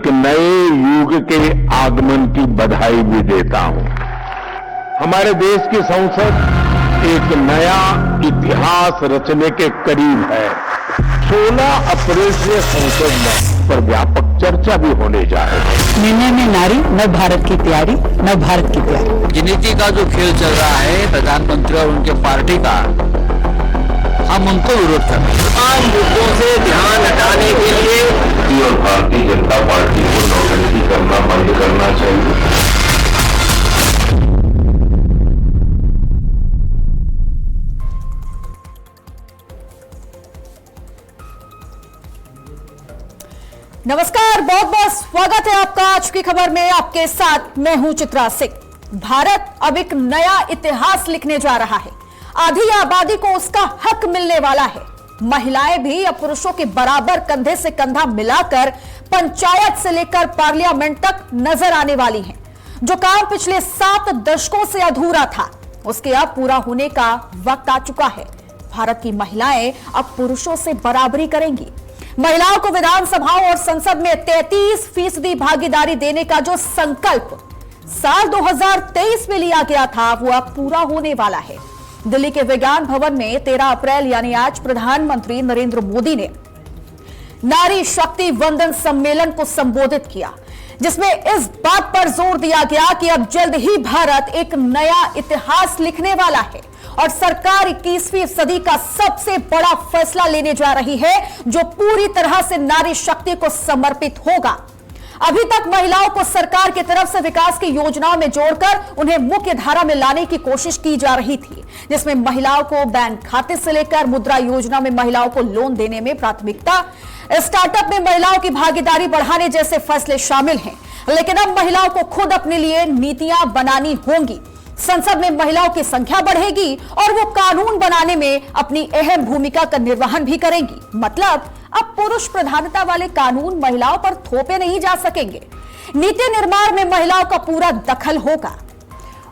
एक नए युग के आगमन की बधाई भी देता हूं। हमारे देश की संसद एक नया इतिहास रचने के करीब है। 16 अप्रैल से संसद में पर व्यापक चर्चा भी होने जा रही है। निर्णय में नारी नव भारत की तैयारी, नव भारत की तैयारी। राजनीति का जो खेल चल रहा है प्रधानमंत्री और उनके पार्टी का, हम उनको विरोध कर रहे हैं। तमाम मुद्दों से ध्यान हटाने के लिए और भारतीय जनता पार्टी को नौटंकी करना बंद करना चाहिए। नमस्कार, बहुत बहुत स्वागत है आपका आज की खबर में। आपके साथ मैं हूं चित्रा सिंह। भारत अब एक नया इतिहास लिखने जा रहा है। आधी आबादी को उसका हक मिलने वाला है। महिलाएं भी अब पुरुषों के बराबर कंधे से कंधा मिलाकर पंचायत से लेकर पार्लियामेंट तक नजर आने वाली हैं। जो काम पिछले 7 दशकों से अधूरा था, उसके अब पूरा होने का वक्त आ चुका है। भारत की महिलाएं अब पुरुषों से बराबरी करेंगी। महिलाओं को विधानसभाओं और संसद में 33% भागीदारी देने का जो संकल्प साल 2023 में लिया गया था, वो अब पूरा होने वाला है। दिल्ली के विज्ञान भवन में 13 अप्रैल यानी आज प्रधानमंत्री नरेंद्र मोदी ने नारी शक्ति वंदन सम्मेलन को संबोधित किया, जिसमें इस बात पर जोर दिया गया कि अब जल्द ही भारत एक नया इतिहास लिखने वाला है और सरकार 21वीं सदी का सबसे बड़ा फैसला लेने जा रही है, जो पूरी तरह से नारी शक्ति को समर्पित होगा। अभी तक महिलाओं को सरकार की तरफ से विकास की योजनाओं में जोड़कर उन्हें मुख्य धारा में लाने की कोशिश की जा रही थी, जिसमें महिलाओं को बैंक खाते से लेकर मुद्रा योजना में महिलाओं को लोन देने में प्राथमिकता, स्टार्टअप में महिलाओं की भागीदारी बढ़ाने जैसे फैसले शामिल हैं। लेकिन अब महिलाओं को खुद अपने लिए नीतियां बनानी होंगी। संसद में महिलाओं की संख्या बढ़ेगी और वो कानून बनाने में अपनी अहम भूमिका का निर्वहन भी करेंगी। मतलब अब पुरुष प्रधानता वाले कानून महिलाओं पर थोपे नहीं जा सकेंगे। नीति निर्माण में महिलाओं का पूरा दखल होगा।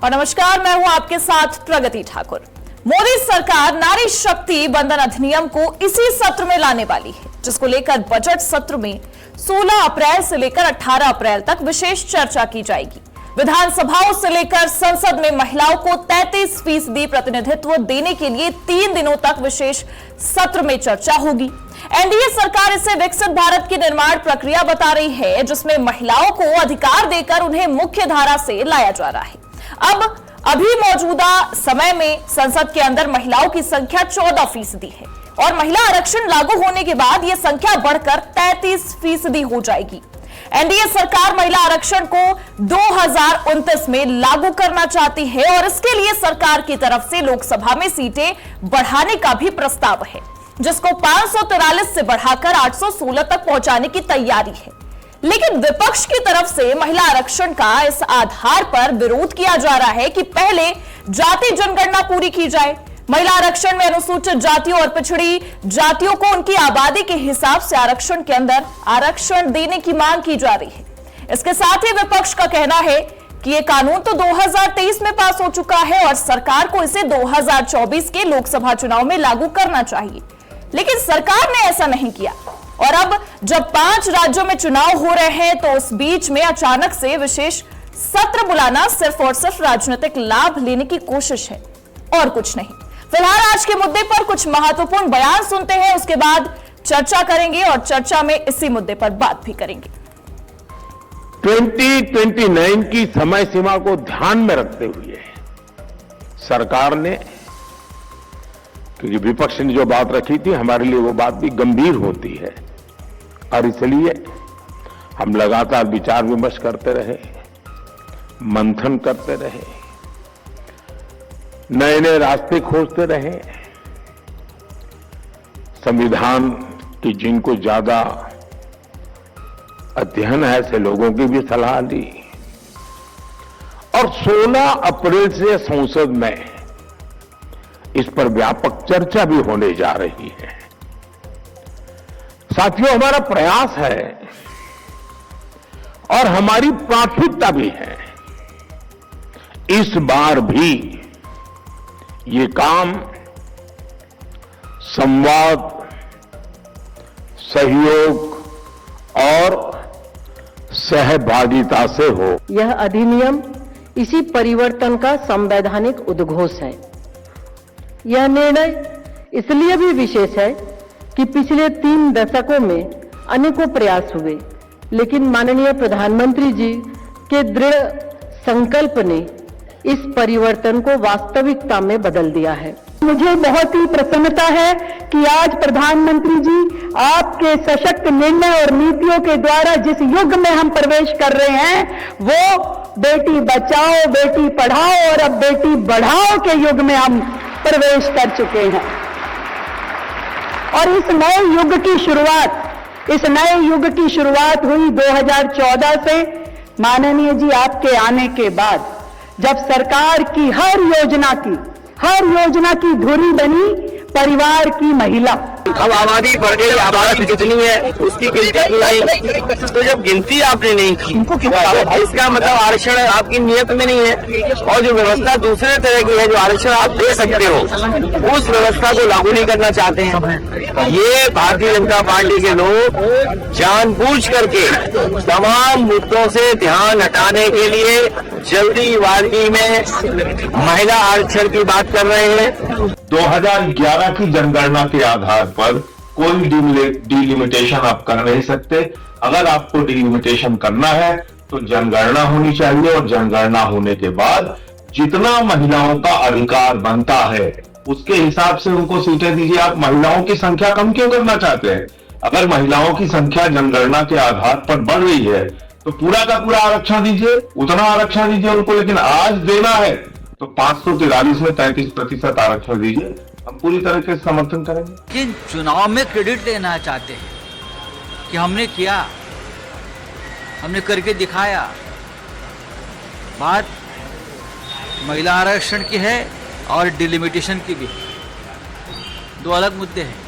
और नमस्कार, मैं हूं आपके साथ प्रगति ठाकुर। मोदी सरकार नारी शक्ति वंदन अधिनियम को इसी सत्र में लाने वाली है, जिसको लेकर बजट सत्र में 16 अप्रैल से लेकर 18 अप्रैल तक विशेष चर्चा की जाएगी। विधानसभाओं से लेकर संसद में महिलाओं को 33% प्रतिनिधित्व देने के लिए 3 दिनों तक विशेष सत्र में चर्चा होगी। एनडीए सरकार इसे विकसित भारत की निर्माण प्रक्रिया बता रही है, जिसमें महिलाओं को अधिकार देकर उन्हें मुख्य धारा से लाया जा रहा है। अब अभी मौजूदा समय में संसद के अंदर महिलाओं की संख्या 14% है और महिला आरक्षण लागू होने के बाद यह संख्या बढ़कर 33% हो जाएगी। एनडीए सरकार महिला आरक्षण को 2029 में लागू करना चाहती है और इसके लिए सरकार की तरफ से लोकसभा में सीटें बढ़ाने का भी प्रस्ताव है, जिसको 543 से बढ़ाकर 816 तक पहुंचाने की तैयारी है। लेकिन विपक्ष की तरफ से महिला आरक्षण का इस आधार पर विरोध किया जा रहा है कि पहले जाति जनगणना पूरी की जाए। महिला आरक्षण में अनुसूचित जातियों और पिछड़ी जातियों को उनकी आबादी के हिसाब से आरक्षण के अंदर आरक्षण देने की मांग की जा रही है। इसके साथ ही विपक्ष का कहना है कि ये कानून तो 2023 में पास हो चुका है और सरकार को इसे 2024 के लोकसभा चुनाव में लागू करना चाहिए। लेकिन सरकार ने ऐसा नहीं किया और अब जब 5 राज्यों में चुनाव हो रहे हैं, तो उस बीच में अचानक से विशेष सत्र बुलाना सिर्फ और सिर्फ राजनीतिक लाभ लेने की कोशिश है और कुछ नहीं। फिलहाल आज के मुद्दे पर कुछ महत्वपूर्ण बयान सुनते हैं, उसके बाद चर्चा करेंगे और चर्चा में इसी मुद्दे पर बात भी करेंगे। 2029 की समय सीमा को ध्यान में रखते हुए सरकार ने, क्योंकि विपक्ष ने जो बात रखी थी, हमारे लिए वो बात भी गंभीर होती है और इसलिए हम लगातार विचार विमर्श करते रहे, मंथन करते रहे, नए नए रास्ते खोजते रहे। संविधान की जिनको ज्यादा अध्ययन है ऐसे लोगों की भी सलाह ली और 16 अप्रैल से संसद में इस पर व्यापक चर्चा भी होने जा रही है। साथियों, हमारा प्रयास है और हमारी प्राथमिकता भी है, इस बार भी ये काम संवाद, सहयोग और सहभागिता से हो। यह अधिनियम इसी परिवर्तन का संवैधानिक उद्घोष है। यह निर्णय इसलिए भी विशेष है कि पिछले 3 दशकों में अनेकों प्रयास हुए, लेकिन माननीय प्रधानमंत्री जी के दृढ़ संकल्प ने इस परिवर्तन को वास्तविकता में बदल दिया है। मुझे बहुत ही प्रसन्नता है कि आज प्रधानमंत्री जी आपके सशक्त निर्णय और नीतियों के द्वारा जिस युग में हम प्रवेश कर रहे हैं वो बेटी बचाओ, बेटी पढ़ाओ और अब बेटी बढ़ाओ के युग में हम प्रवेश कर चुके हैं। और इस नए युग की शुरुआत हुई 2014 से। माननीय जी आपके आने के बाद जब सरकार की हर योजना की धुरी बनी परिवार की महिला। अब आबादी बढ़ गई, आबादी कितनी है उसकी गिनती नहीं, तो जब गिनती आपने नहीं की इसका मतलब आरक्षण आपकी नियत में नहीं है। और जो व्यवस्था दूसरे तरह की है जो आरक्षण आप दे सकते हो उस व्यवस्था को लागू नहीं करना चाहते हैं। ये भारतीय जनता पार्टी के लोग जानबूझ करके तमाम मुद्दों से ध्यान हटाने के लिए जल्दीबाजी में महिला आरक्षण की बात कर रहे हैं। 2011 की जनगणना के आधार पर कोई डिलिमिटेशन आप कर नहीं सकते। अगर आपको डिलिमिटेशन करना है तो जनगणना होनी चाहिए और जनगणना होने के बाद जितना महिलाओं का अधिकार बनता है उसके हिसाब से उनको सीटें दीजिए। आप महिलाओं की संख्या कम क्यों करना चाहते हैं? अगर महिलाओं की संख्या जनगणना के आधार पर बढ़ रही है तो पूरा का पूरा आरक्षण दीजिए, उतना आरक्षण दीजिए उनको। लेकिन आज देना है तो 543 में 33% आरक्षण दीजिए, हम पूरी तरह से समर्थन करेंगे। लेकिन चुनाव में क्रेडिट लेना चाहते हैं कि हमने किया, हमने करके दिखाया। बात महिला आरक्षण की है और डिलिमिटेशन की भी, 2 अलग मुद्दे हैं।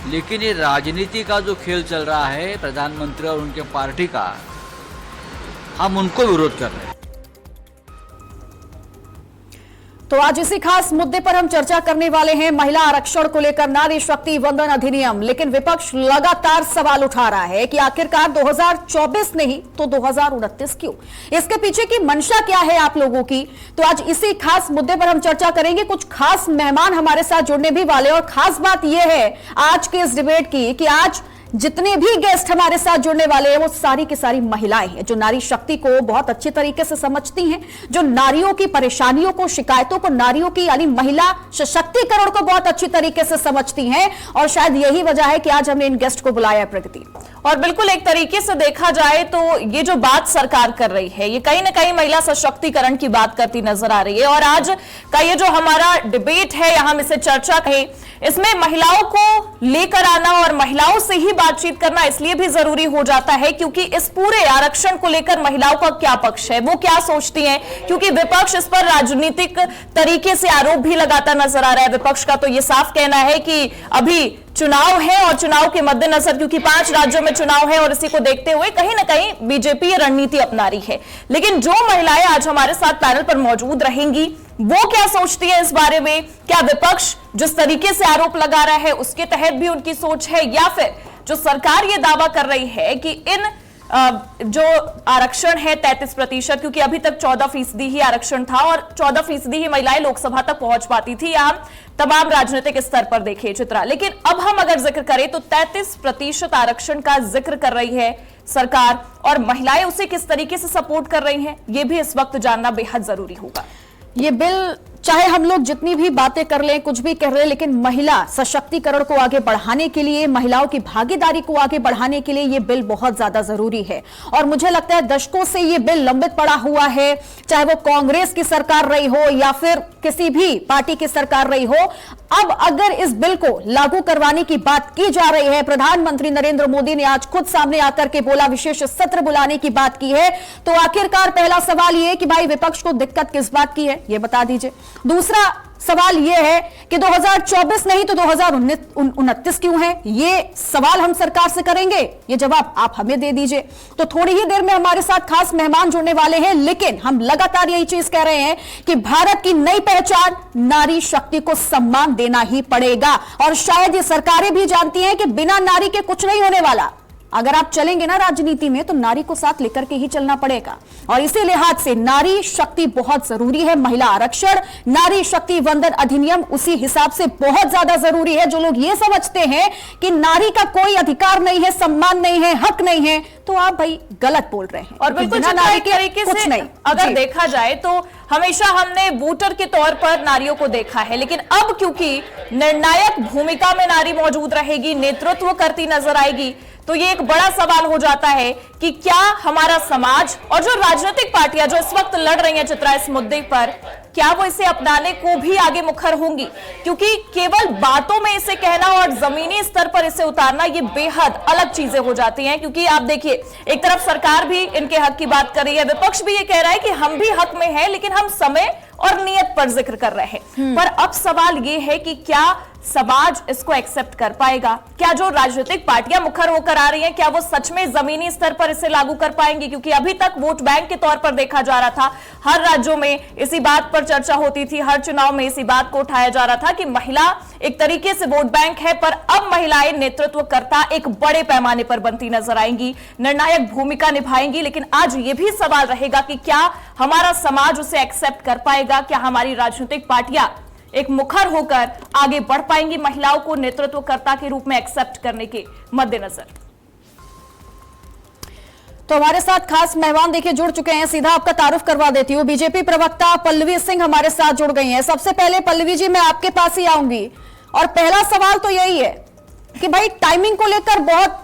लेकिन ये राजनीति का जो खेल चल रहा है प्रधानमंत्री और उनके पार्टी का, हम उनको विरोध कर रहे हैं। तो आज इसी खास मुद्दे पर हम चर्चा करने वाले हैं, महिला आरक्षण को लेकर नारी शक्ति वंदन अधिनियम। लेकिन विपक्ष लगातार सवाल उठा रहा है कि आखिरकार 2024 नहीं तो 2029 क्यों? इसके पीछे की मंशा क्या है आप लोगों की? तो आज इसी खास मुद्दे पर हम चर्चा करेंगे। कुछ खास मेहमान हमारे साथ जुड़ने भी वाले, और खास बात यह है आज के इस डिबेट की कि आज जितने भी गेस्ट हमारे साथ जुड़ने वाले हैं वो सारी की सारी महिलाएं हैं जो नारी शक्ति को बहुत अच्छे तरीके से समझती हैं, जो नारियों की परेशानियों को, शिकायतों को, नारियों की यानी महिला सशक्तिकरण को बहुत अच्छी तरीके से समझती हैं। और शायद यही वजह है कि आज हमने इन गेस्ट को बुलाया है। प्रगति, और बिल्कुल एक तरीके से देखा जाए तो ये जो बात सरकार कर रही है ये कहीं ना कहीं महिला सशक्तिकरण की बात करती नजर आ रही है। और आज का ये जो हमारा डिबेट है, या हम इसे चर्चा कहें, इसमें महिलाओं को लेकर आना और महिलाओं से ही बातचीत करना इसलिए भी जरूरी हो जाता है क्योंकि इस पूरे आरक्षण को लेकर महिलाओं का क्या पक्ष है, वो क्या सोचती हैं, क्योंकि विपक्ष इस पर राजनीतिक तरीके से आरोप भी लगाता नजर आ रहा है। विपक्ष का तो ये साफ कहना है कि अभी चुनाव है और चुनाव के मद्देनजर, क्योंकि 5 राज्यों में चुनाव है और इसी को देखते हुए कहीं ना कहीं बीजेपी रणनीति अपना रही है। लेकिन जो महिलाएं आज हमारे साथ पैनल पर मौजूद रहेंगी वो क्या सोचती है इस बारे में? क्या विपक्ष जिस तरीके से आरोप लगा रहा है उसके तहत भी उनकी सोच है, या फिर जो सरकार ये दावा कर रही है कि इन जो आरक्षण है 33%, क्योंकि अभी तक 14% ही आरक्षण था और 14% ही महिलाएं लोकसभा तक पहुंच पाती थी, या तमाम राजनीतिक स्तर पर देखिए चित्रा। लेकिन अब हम अगर जिक्र करें तो 33% आरक्षण का जिक्र कर रही है सरकार, और महिलाएं उसे किस तरीके से सपोर्ट कर रही हैं ये भी इस वक्त जानना बेहद जरूरी होगा। ये बिल चाहे हम लोग जितनी भी बातें कर लें, कुछ भी कह रहे हैं, लेकिन महिला सशक्तिकरण को आगे बढ़ाने के लिए, महिलाओं की भागीदारी को आगे बढ़ाने के लिए ये बिल बहुत ज्यादा जरूरी है। और मुझे लगता है दशकों से ये बिल लंबित पड़ा हुआ है, चाहे वो कांग्रेस की सरकार रही हो या फिर किसी भी पार्टी की सरकार रही हो। अब अगर इस बिल को लागू करवाने की बात की जा रही है, प्रधानमंत्री नरेंद्र मोदी ने आज खुद सामने आकर के बोला, विशेष सत्र बुलाने की बात की है, तो आखिरकार पहला सवाल यह कि भाई विपक्ष को दिक्कत किस बात की है, यह बता दीजिए। दूसरा सवाल यह है कि 2024 नहीं तो 2029 क्यों है, ये सवाल हम सरकार से करेंगे, ये जवाब आप हमें दे दीजिए। तो थोड़ी ही देर में हमारे साथ खास मेहमान जुड़ने वाले हैं, लेकिन हम लगातार यही चीज कह रहे हैं कि भारत की नई पहचान नारी शक्ति को सम्मान देना ही पड़ेगा। और शायद ये सरकारें भी जानती हैं कि बिना नारी के कुछ नहीं होने वाला, अगर आप चलेंगे ना राजनीति में तो नारी को साथ लेकर के ही चलना पड़ेगा। और इसी लिहाज से नारी शक्ति बहुत जरूरी है। महिला आरक्षण, नारी शक्ति वंदन अधिनियम उसी हिसाब से बहुत ज्यादा जरूरी है। जो लोग ये समझते हैं कि नारी का कोई अधिकार नहीं है, सम्मान नहीं है, हक नहीं है, तो आप भाई गलत बोल रहे हैं। और बिल्कुल नारी के तरीके कुछ से नहीं। अगर देखा जाए तो हमेशा हमने वोटर के तौर पर नारियों को देखा है, लेकिन अब क्योंकि निर्णायक भूमिका में नारी मौजूद रहेगी, नेतृत्व करती नजर आएगी, तो ये एक बड़ा सवाल हो जाता है कि क्या हमारा समाज और जो राजनीतिक पार्टियां जो इस वक्त लड़ रही हैं चित्रा इस मुद्दे पर, क्या वो इसे अपनाने को भी आगे मुखर होंगी? क्योंकि केवल बातों में इसे कहना और जमीनी स्तर पर इसे उतारना ये बेहद अलग चीजें हो जाती हैं। क्योंकि आप देखिए, एक तरफ सरकार भी इनके हक की बात कर रही है, विपक्ष भी ये कह रहा है कि हम भी हक में हैं, लेकिन हम समय और नियत पर जिक्र कर रहे हैं। पर अब सवाल ये है कि क्या समाज इसको एक्सेप्ट कर पाएगा? क्या जो राजनीतिक पार्टियां मुखर होकर आ रही हैं, क्या वो सच में जमीनी स्तर पर इसे लागू कर पाएंगी? क्योंकि अभी तक वोट बैंक के तौर पर देखा जा रहा था, हर राज्यों में इसी बात पर चर्चा होती थी, हर चुनाव में इसी बात को उठाया जा रहा था कि महिला एक तरीके से वोट बैंक है। पर अब महिलाएं नेतृत्वकर्ता एक बड़े पैमाने पर बनती नजर आएंगी, निर्णायक भूमिका निभाएंगी। लेकिन आज यह भी सवाल रहेगा कि क्या हमारा समाज उसे एक्सेप्ट कर पाएगा? क्या हमारी राजनीतिक पार्टियां एक मुखर होकर आगे बढ़ पाएंगी महिलाओं को नेतृत्वकर्ता के रूप में एक्सेप्ट करने के मद्देनजर? तो हमारे साथ खास मेहमान देखिए जुड़ चुके हैं, सीधा आपका तारुफ करवा देती हूँ। बीजेपी प्रवक्ता पल्लवी सिंह हमारे साथ जुड़ गई हैं। सबसे पहले पल्लवी जी, मैं आपके पास ही आऊंगी और पहला सवाल तो यही है कि भाई टाइमिंग को लेकर बहुत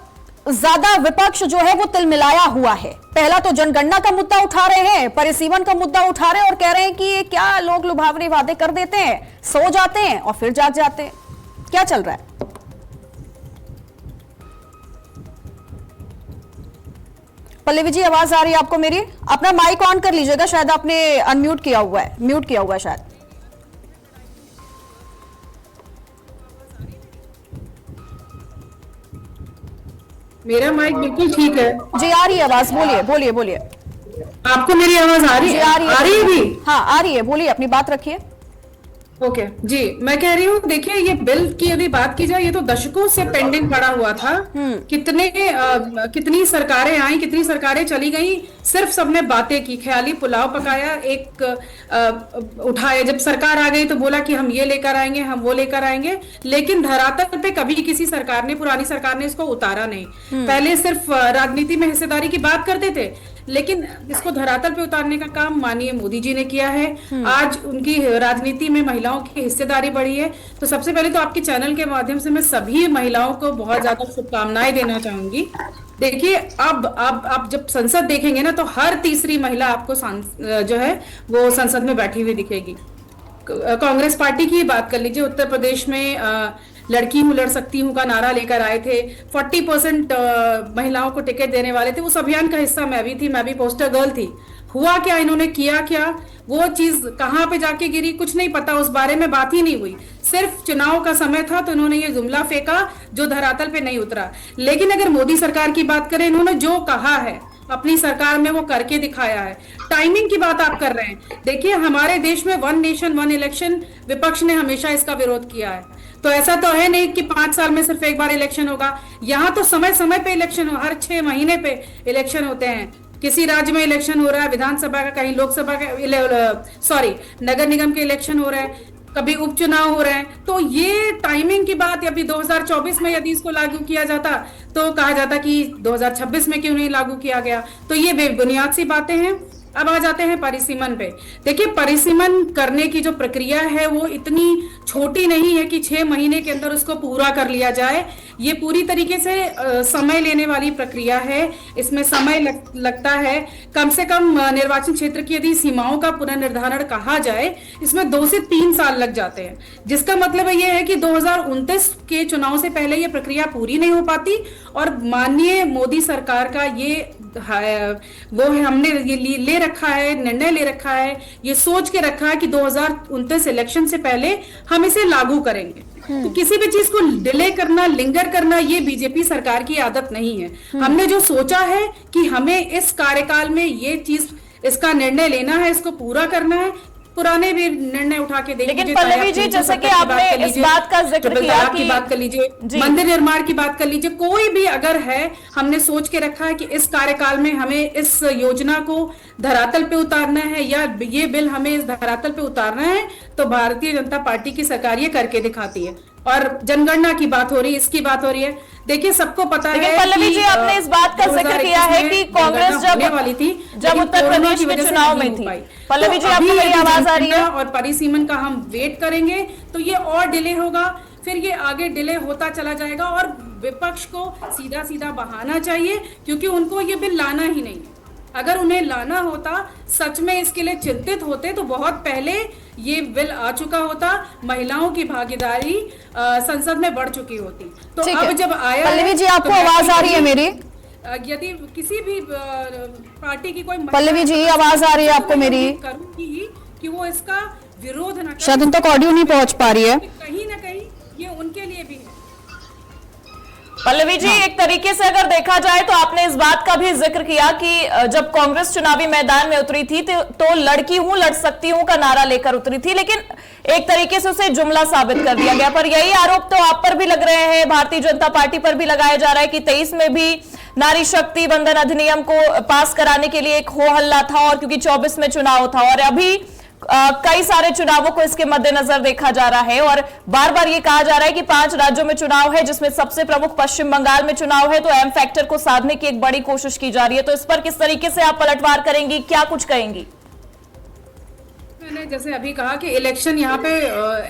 ज्यादा विपक्ष जो है वो तिलमिलाया हुआ है। पहला तो जनगणना का मुद्दा उठा रहे हैं, परिसीमन का मुद्दा उठा रहे हैं और कह रहे हैं कि ये क्या लोग लुभावने वादे कर देते हैं, सो जाते हैं और फिर जाग जाते हैं। क्या चल रहा है? पल्लवी जी, आवाज आ रही है आपको मेरी? अपना माइक ऑन कर लीजिएगा, शायद आपने अनम्यूट किया हुआ है, म्यूट किया हुआ है शायद। मेरा माइक बिल्कुल ठीक है जी, आ रही है आवाज, बोलिए बोलिए बोलिए। आपको मेरी आवाज आ रही है? आ रही है, आ रही है भी? हाँ आ रही है, बोलिए, अपनी बात रखिए। ओके जी, मैं कह रही हूँ, देखिए ये बिल की यदि बात की जाए, ये तो दशकों से पेंडिंग पड़ा हुआ था। कितनी सरकारें आई, कितनी सरकारें चली गई, सिर्फ सबने बातें की, ख्याली पुलाव पकाया, एक उठाया। जब सरकार आ गई तो बोला कि हम ये लेकर आएंगे, हम वो लेकर आएंगे, लेकिन धरातल पे कभी किसी सरकार ने, पुरानी सरकार ने इसको उतारा नहीं। पहले सिर्फ राजनीति में हिस्सेदारी की बात करते थे, लेकिन इसको धरातल पे उतारने का काम माननीय मोदी जी ने किया है। आज उनकी राजनीति में महिलाओं की हिस्सेदारी बढ़ी है। तो सबसे पहले तो आपके चैनल के माध्यम से मैं सभी महिलाओं को बहुत ज्यादा शुभकामनाएं देना चाहूंगी। देखिए, अब जब संसद देखेंगे ना, तो हर तीसरी महिला आपको जो है वो संसद में बैठी हुई दिखेगी। कांग्रेस पार्टी की बात कर लीजिए, उत्तर प्रदेश में लड़की हूं लड़ सकती हूं का नारा लेकर आए थे, 40% महिलाओं को टिकट देने वाले थे। उस अभियान का हिस्सा मैं भी थी, मैं भी पोस्टर गर्ल थी। हुआ क्या, इन्होंने किया क्या, वो चीज कहां पे जाके गिरी कुछ नहीं पता, उस बारे में बात ही नहीं हुई। सिर्फ चुनाव का समय था तो इन्होंने ये जुमला फेंका जो धरातल पे नहीं उतरा। लेकिन अगर मोदी सरकार की बात करें, इन्होंने जो कहा है अपनी सरकार में वो करके दिखाया है। टाइमिंग की बात आप कर रहे हैं, देखिए हमारे देश में 1 नेशन 1 इलेक्शन, विपक्ष ने हमेशा इसका विरोध किया है। तो ऐसा तो है नहीं कि 5 साल में सिर्फ एक बार इलेक्शन होगा। यहाँ तो समय समय पे इलेक्शन, हर 6 महीने पे इलेक्शन होते हैं। किसी राज्य में इलेक्शन हो रहा है, विधानसभा का, कहीं लोकसभा का, नगर निगम के इलेक्शन हो रहे हैं, कभी उपचुनाव हो रहे हैं। तो ये टाइमिंग की बात, अभी 2024 में यदि इसको लागू किया जाता तो कहा जाता कि 2026 में क्यों नहीं लागू किया गया। तो ये बेबुनियाद सी बातें हैं। अब आ जाते हैं परिसीमन पे। देखिए, परिसीमन करने की जो प्रक्रिया है वो इतनी छोटी नहीं है कि 6 महीने के अंदर उसको पूरा कर लिया जाए। ये पूरी तरीके से समय लेने वाली प्रक्रिया है। इसमें समय लगता है। कम से कम निर्वाचन क्षेत्र की यदि सीमाओं का पुनर्निर्धारण कहा जाए, इसमें 2 से 3 साल लग जाते हैं। जिसका मतलब ये है कि 2029 के चुनाव से पहले ये प्रक्रिया पूरी नहीं हो पाती। और माननीय मोदी सरकार का ये वो है, हमने ये ले रखा है, निर्णय ले रखा है, ये सोच के रखा है कि 2029 इलेक्शन से पहले हम इसे लागू करेंगे। तो किसी भी चीज को डिले करना, लिंगर करना, ये बीजेपी सरकार की आदत नहीं है। हमने जो सोचा है कि हमें इस कार्यकाल में ये चीज, इसका निर्णय लेना है, इसको पूरा करना है, पुराने भी निर्णय उठा के देख लेकिन लीजिए, पल्लवी चाहे जी, आप जैसे कि 370 आपने बात कर इस लीजिए, बात का जिक्र ट्रिपल किया तलाक कि की बात कर लीजिए, जी। मंदिर निर्माण की बात कर लीजिए, कोई भी अगर है, हमने सोच के रखा है कि इस कार्यकाल में हमें इस योजना को धरातल पे उतारना है या ये बिल हमें इस धरातल पे उतारना है, तो भारतीय जनता पार्टी की सरकार ये करके दिखाती है। और जनगणना की बात हो रही है, इसकी बात हो रही है, देखिए सबको पता है। लेकिन पल्लवी जी, आपने इस बात का जिक्र किया है कि कांग्रेस जब उत्तर प्रदेश के चुनाव में थी। पल्लवी जी, आपको मेरी आवाज आ रही है? और परिसीमन का हम वेट करेंगे तो ये और डिले होगा, फिर ये आगे डिले होता चला जाएगा और विपक्ष को सीधा सीधा बहाना चाहिए, क्योंकि उनको ये बिल लाना ही नहीं है। अगर उन्हें लाना होता, सच में इसके लिए चिंतित होते, तो बहुत पहले ये बिल आ चुका होता, महिलाओं की भागीदारी संसद में बढ़ चुकी होती। तो अब जब आया, पल्लवी जी, आपको आवाज आ रही है मेरी? यदि किसी भी पार्टी की कोई, पल्लवी जी, आवाज आ रही है आपको मेरी? करूंगी कि वो इसका विरोध न, शायद उन तक ऑडियो नहीं पहुंच पा रही है। कहीं ना कहीं ये उनके लिए भी है। पल्लवी जी, एक तरीके से अगर देखा जाए तो आपने इस बात का भी जिक्र किया कि जब कांग्रेस चुनावी मैदान में उतरी थी तो लड़की हूं, लड़ सकती हूं का नारा लेकर उतरी थी, लेकिन एक तरीके से उसे जुमला साबित कर दिया गया। पर यही आरोप तो आप पर भी लग रहे हैं, भारतीय जनता पार्टी पर भी लगाया जा रहा है कि 23 में भी नारी शक्ति वंदन अधिनियम को पास कराने के लिए एक हो हल्ला था, और क्योंकि 24 में चुनाव था और अभी कई सारे चुनावों को इसके मद्देनजर देखा जा रहा है, और बार बार ये कहा जा रहा है कि 5 राज्यों में चुनाव है, जिसमें सबसे प्रमुख पश्चिम बंगाल में चुनाव है, तो एम फैक्टर को साधने की एक बड़ी कोशिश की जा रही है। तो इस पर किस तरीके से आप पलटवार करेंगी, क्या कुछ कहेंगी? मैंने जैसे अभी कहा कि इलेक्शन यहाँ पे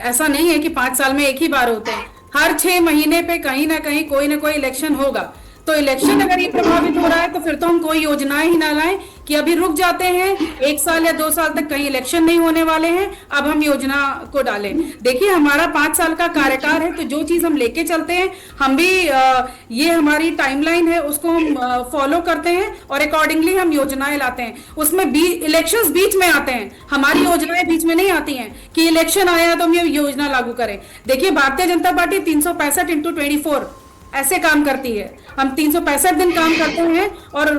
ऐसा नहीं है कि 5 साल में एक ही बार होते हैं, हर 6 महीने पे कहीं ना कहीं कोई ना कोई इलेक्शन होगा। तो इलेक्शन अगर ये प्रभावित हो रहा है तो फिर तो हम कोई योजनाएं ही ना लाएं कि अभी रुक जाते हैं, 1 साल या 2 साल तक कहीं इलेक्शन नहीं होने वाले हैं, अब हम योजना को डालें। देखिए, हमारा 5 साल का कार्यकाल है, तो जो चीज हम लेके चलते हैं, हम भी ये हमारी टाइमलाइन है, उसको हम फॉलो करते हैं और अकॉर्डिंगली हम योजनाएं लाते हैं। उसमें इलेक्शंस बीच में आते हैं, हमारी योजनाएं बीच में नहीं आती हैं कि इलेक्शन आया तो हम ये योजना लागू करें। देखिए, भारतीय जनता पार्टी 365 × 24 ऐसे काम करती है। हम 365 दिन काम करते हैं और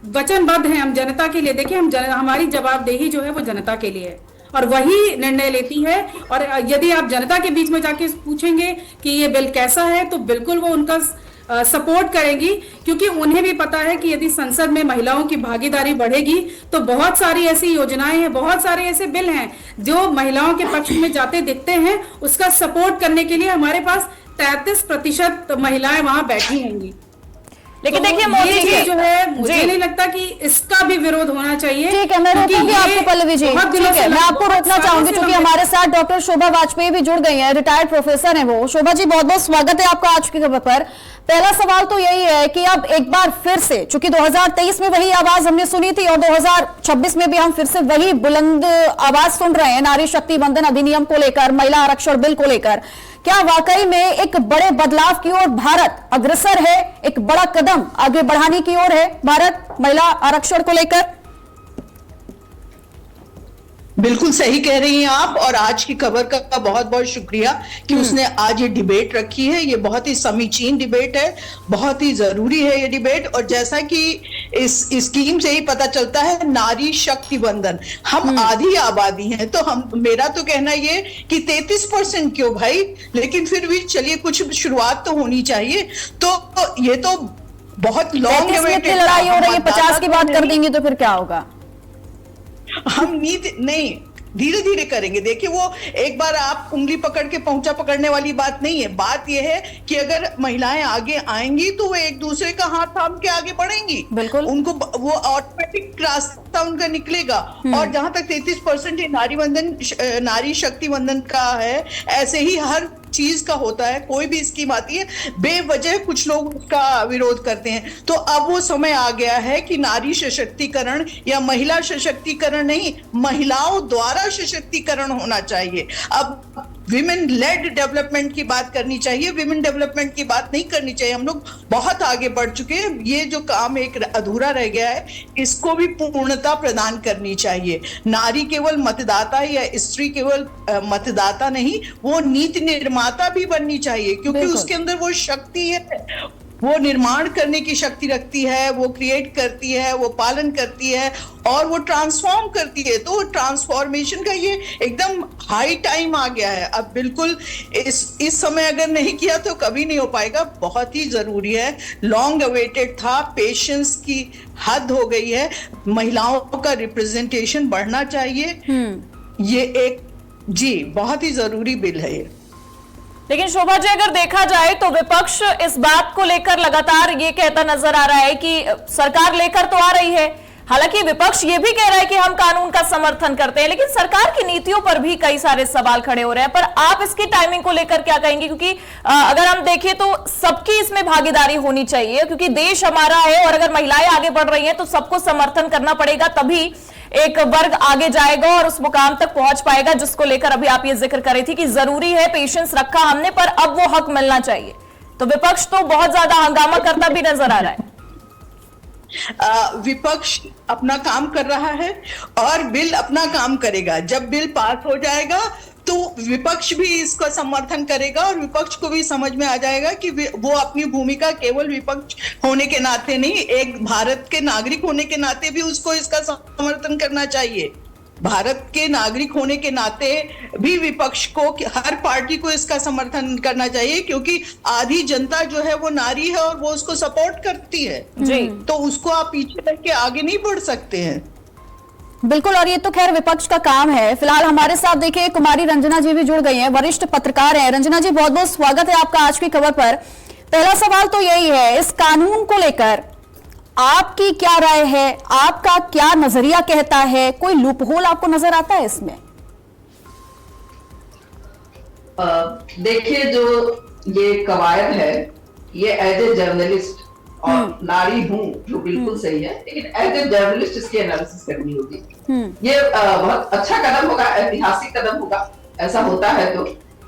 वचनबद्ध हैं हम जनता के लिए। देखिए, हमारी जवाबदेही जो है वो जनता के लिए है और वही निर्णय लेती है। और यदि आप जनता के बीच में जाके पूछेंगे कि ये बिल कैसा है, तो बिल्कुल वो उनका सपोर्ट करेंगी, क्योंकि उन्हें भी पता है कि यदि संसद में महिलाओं की भागीदारी बढ़ेगी तो बहुत सारी ऐसी योजनाएं हैं, बहुत सारे ऐसे बिल हैं जो महिलाओं के पक्ष में जाते दिखते हैं। उसका सपोर्ट करने के लिए हमारे पास 33% महिलाएं वहां बैठी होंगी। लेकिन तो देखिए मोदी जी जो है, मुझे नहीं लगता कि इसका भी विरोध होना चाहिए। ठीक है, मैं रोकूंगी आपको पल्लवी जी। ठीक है, मैं आपको रोकना चाहूंगी क्योंकि हमारे साथ डॉक्टर शोभा वाजपेयी भी जुड़ गई हैं, रिटायर्ड प्रोफेसर हैं वो। शोभा जी, बहुत बहुत स्वागत है आपका आज की खबर पर। पहला सवाल तो यही है कि अब एक बार फिर से, चूंकि 2023 में वही आवाज हमने सुनी थी और 2026 में भी हम फिर से वही बुलंद आवाज सुन रहे हैं नारी शक्ति वंदन अधिनियम को लेकर, महिला आरक्षण बिल को लेकर। क्या वाकई में एक बड़े बदलाव की ओर भारत अग्रसर है, एक बड़ा कदम आगे बढ़ाने की ओर है भारत महिला आरक्षण को लेकर? बिल्कुल सही कह रही हैं आप, और आज की खबर का बहुत बहुत शुक्रिया कि उसने आज ये डिबेट रखी है। ये बहुत ही समीचीन डिबेट है, बहुत ही जरूरी है ये डिबेट। और जैसा कि इस स्कीम से ही पता चलता है, नारी शक्ति वंदन, हम आधी आबादी हैं, तो हम, मेरा तो कहना ये कि 33% क्यों भाई, लेकिन फिर भी चलिए कुछ शुरुआत तो होनी चाहिए। तो ये तो बहुत लॉन्ग लड़ाई हो रही है, 50 की बात कर देंगे तो फिर क्या होगा? हम नीति नहीं, धीरे धीरे करेंगे। देखिए, वो एक बार आप उंगली पकड़ के पहुंचा पकड़ने वाली बात नहीं है। बात यह है कि अगर महिलाएं आगे आएंगी तो वो एक दूसरे का हाथ थाम के आगे बढ़ेंगी, बिल्कुल, उनको वो ऑटोमेटिक रास्ता उनका निकलेगा। और जहां तक 33% नारी शक्ति वंदन का है, ऐसे ही हर चीज का होता है। कोई भी स्कीम आती है, बेवजह कुछ लोग उसका विरोध करते हैं। तो अब वो समय आ गया है कि नारी सशक्तिकरण या महिला सशक्तिकरण नहीं, महिलाओं द्वारा सशक्तिकरण होना चाहिए। अब विमेन लेड डेवलपमेंट की बात करनी चाहिए, विमेन डेवलपमेंट की बात नहीं करनी चाहिए। हम लोग बहुत आगे बढ़ चुके हैं। ये जो काम एक अधूरा रह गया है, इसको भी पूर्णता प्रदान करनी चाहिए। नारी केवल मतदाता या स्त्री केवल मतदाता नहीं, वो नीति निर्माता भी बननी चाहिए, क्योंकि उसके अंदर वो शक्ति है। वो निर्माण करने की शक्ति रखती है, वो क्रिएट करती है, वो पालन करती है और वो ट्रांसफॉर्म करती है। तो ट्रांसफॉर्मेशन का ये एकदम हाई टाइम आ गया है। अब बिल्कुल इस समय अगर नहीं किया तो कभी नहीं हो पाएगा। बहुत ही जरूरी है, लॉन्ग अवेटेड था, पेशेंस की हद हो गई है। महिलाओं का रिप्रेजेंटेशन बढ़ना चाहिए। ये एक बहुत ही जरूरी बिल है ये। लेकिन शोभा जी, अगर देखा जाए तो विपक्ष इस बात को लेकर लगातार ये कहता नजर आ रहा है कि सरकार लेकर तो आ रही है, हालांकि विपक्ष ये भी कह रहा है कि हम कानून का समर्थन करते हैं, लेकिन सरकार की नीतियों पर भी कई सारे सवाल खड़े हो रहे हैं। पर आप इसकी टाइमिंग को लेकर क्या कहेंगे? क्योंकि अगर हम देखें तो सबकी इसमें भागीदारी होनी चाहिए, क्योंकि देश हमारा है और अगर महिलाएं आगे बढ़ रही हैं तो सबको समर्थन करना पड़ेगा, तभी एक वर्ग आगे जाएगा और उस मुकाम तक पहुंच पाएगा जिसको लेकर अभी आप ये जिक्र कर रही थी कि जरूरी है, पेशेंस रखा हमने, पर अब वो हक मिलना चाहिए। तो विपक्ष तो बहुत ज्यादा हंगामा करता भी नजर आ रहा है। विपक्ष अपना काम कर रहा है और बिल अपना काम करेगा। जब बिल पास हो जाएगा तो विपक्ष भी इसका समर्थन करेगा और विपक्ष को भी समझ में आ जाएगा कि वो अपनी भूमिका केवल विपक्ष होने के नाते नहीं, एक भारत के नागरिक होने के नाते भी उसको इसका समर्थन करना चाहिए। भारत के नागरिक होने के नाते भी विपक्ष को, हर पार्टी को इसका समर्थन करना चाहिए, क्योंकि आधी जनता जो है वो नारी है और वो उसको सपोर्ट करती है जी। तो उसको आप पीछे रख के आगे नहीं बढ़ सकते हैं। बिल्कुल, और ये तो खैर विपक्ष का काम है। फिलहाल हमारे साथ देखिए कुमारी रंजना जी भी जुड़ गई हैं, वरिष्ठ पत्रकार हैं। रंजना जी, बहुत बहुत स्वागत है आपका आज की खबर पर। पहला सवाल तो यही है, इस कानून को लेकर आपकी क्या राय है, आपका क्या नजरिया कहता है? कोई लूपहोल आपको नजर आता है इसमें? देखिए, जो ये कवायद है, ये एज ए जर्नलिस्ट और नारी हूं जो बिल्कुल सही है, लेकिन एज ए जर्नलिस्ट इसकी एनालिसिस करनी होगी। ये बहुत अच्छा कदम होगा, ऐतिहासिक कदम होगा, ऐसा होता है तो।